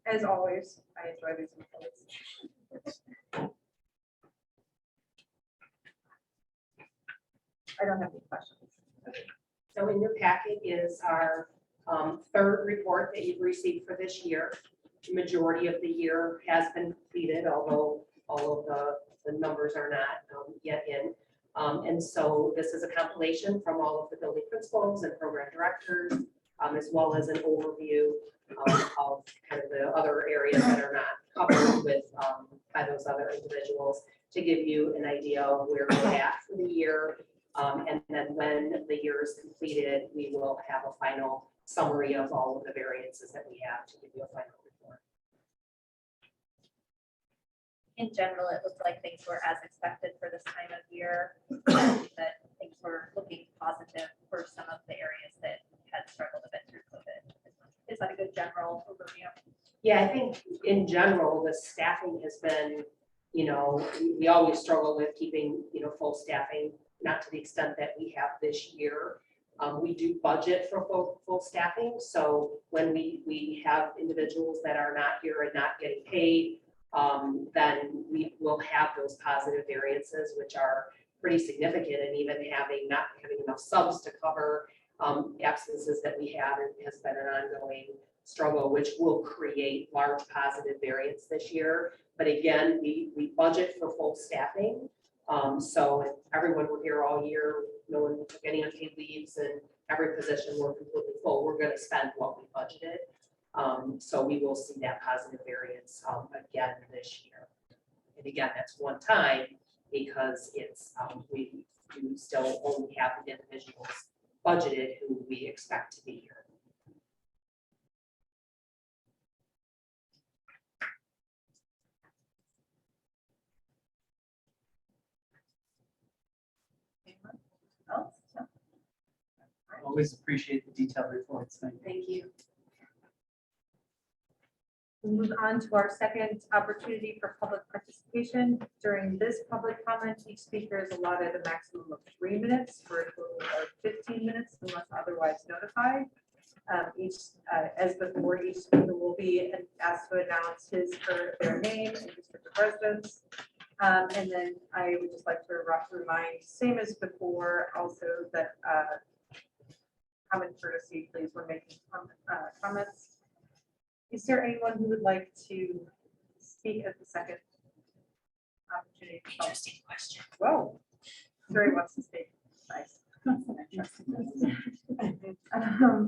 As always, I enjoy these reports. I don't have any questions. So in your packet is our 3rd report that you've received for this year. The majority of the year has been completed, although all of the numbers are not yet in. And so this is a compilation from all of the building principals and program directors, as well as an overview of kind of the other areas that are not covered with by those other individuals, to give you an idea of where we're at for the year, And then when the year is completed, we will have a final summary of all of the variances that we have to give you a final report. In general, it looked like things were as expected for this time of year, that things were looking positive for some of the areas that had struggled a bit through COVID. Is that a good general overview? Yeah, I think in general, the staffing has been, we always struggle with keeping, full staffing, not to the extent that we have this year. We do budget for full staffing, so when we have individuals that are not here and not getting paid, then we will have those positive variances, which are pretty significant, and even not having enough subs to cover absences that we have has been an ongoing struggle, which will create large positive variance this year. But again, we budget for full staffing. So if everyone were here all year, no one took any unpaid leaves, and every position were completely full, we're gonna spend what we budgeted. So we will see that positive variance again this year. And again, that's one time because it's we do still only have the individuals budgeted who we expect to be here. Anyone else? No? Always appreciate the detailed reports. Thank you. Thank you. We'll move on to our second opportunity for public participation. During this public comment, each speaker is allotted a maximum of 3 minutes for a total of 15 minutes unless otherwise notified. As before, each speaker will be asked to announce his or their name and district of residence. And then I would just like to remind, same as before, also that common courtesy, please, when making comments. Is there anyone who would like to speak at the second opportunity? Interesting question. Whoa, Terry wants to speak. Nice.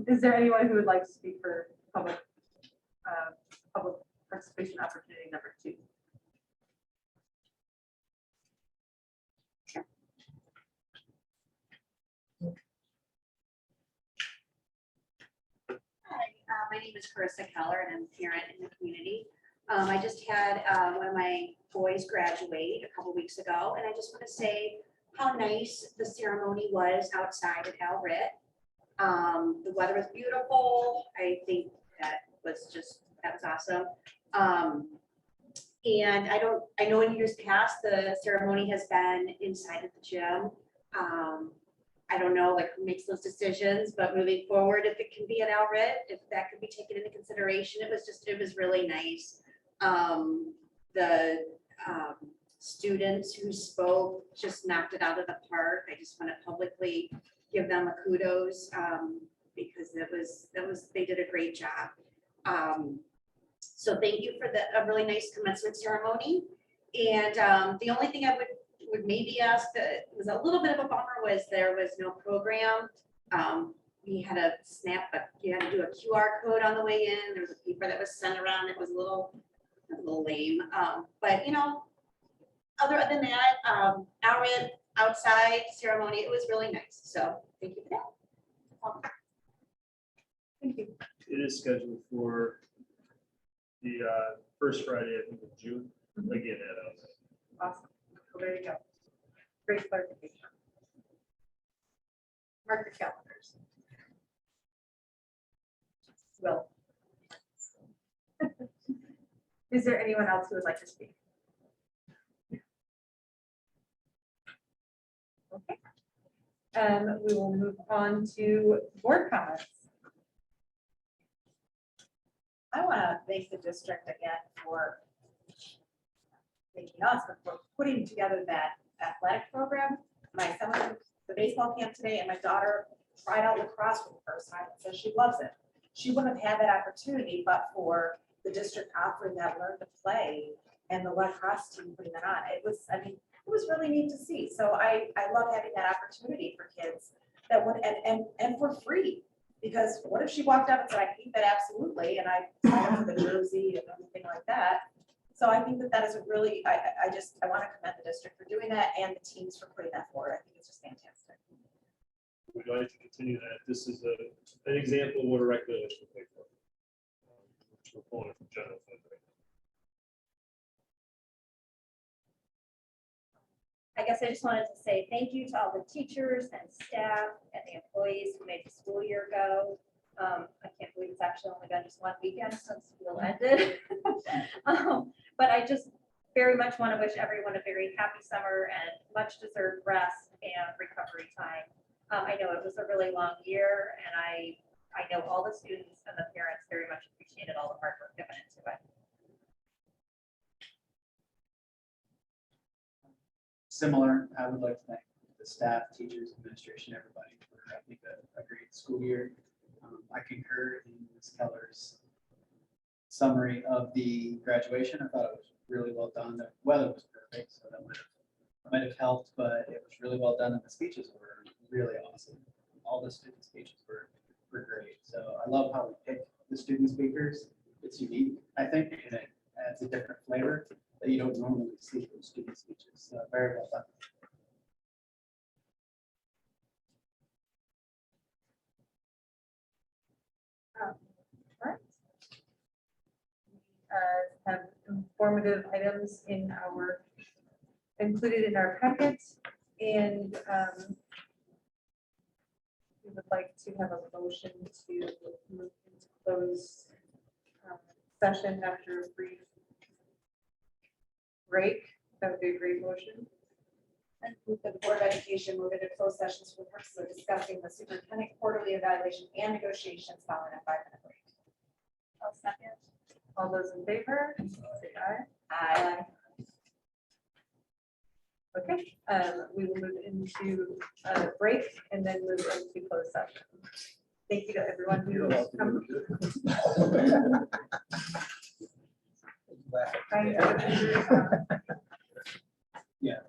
Is there anyone who would like to speak for public participation opportunity number 2? My name is Carissa Keller and I'm a parent in the community. I just had one of my boys graduate a couple weeks ago, and I just want to say how nice the ceremony was outside at Al Ritt. The weather was beautiful. I think that was awesome. And I know in years past, the ceremony has been inside of the gym. I don't know who makes those decisions, but moving forward, if it can be at Al Ritt, if that could be taken into consideration, it was really nice. The students who spoke just knocked it out of the park. I just want to publicly give them a kudos because they did a great job. So thank you for a really nice commencement ceremony. And the only thing I would maybe ask that was a little bit of a bummer was there was no program. We had a you had to do a QR code on the way in. There was a paper that was sent around. It was a little lame. But other than that, outside ceremony, it was really nice. So thank you for that. Thank you. It is scheduled for the first Friday, I think, of June. Again, Awesome. Well, there you go. Great clarification. Mark your calendars. Well. Is there anyone else who would like to speak? Okay. We will move on to board comments. I want to thank the district again for thanking us for putting together that athletic program. My son was at the baseball camp today, and my daughter tried out lacrosse for the first time and says she loves it. She wouldn't have had that opportunity but for the district offering that learn to play and the lacrosse team putting that on. It was really neat to see. So I love having that opportunity for kids that would and for free. Because what if she walked up and said, I hate that absolutely, and I signed up for the jersey and everything like that. So I think that is a really, I want to commend the district for doing that and the teams for putting that forward. I think it's just fantastic. we'd like to continue that. This is an example of what a regulation would pay for. Which we're pulling from general fund right now. I guess I just wanted to say thank you to all the teachers and staff and the employees who made the school year go. I can't believe it's actually only been just one weekend since school ended. But I just very much want to wish everyone a very happy summer and much deserved rest and recovery time. I know it was a really long year, and I know all the students and the parents very much appreciated all the hard work given into it. Similar, I would like to thank the staff, teachers, administration, everybody for, I think, a great school year. I concur in Ms. Keller's summary of the graduation. I thought it was really well done. The weather was perfect, so that might have helped, but it was really well done, and the speeches were really awesome. All the student speeches were great. So I love how we pick the student speakers. It's unique, I think, and it adds a different flavor that you don't normally see from student speeches. So very well done. Have informative items included in our packet, and we would like to have a motion to move into closed session after a brief break. That would be a great motion. And move that the Board of Education move into closed sessions for the purpose of discussing the superintendent quarterly evaluation and negotiations following a 5-minute break. I'll second. All those in favor, say aye. Aye. Okay, we will move into a break and then move into closed session. Thank you to everyone who come. Yeah.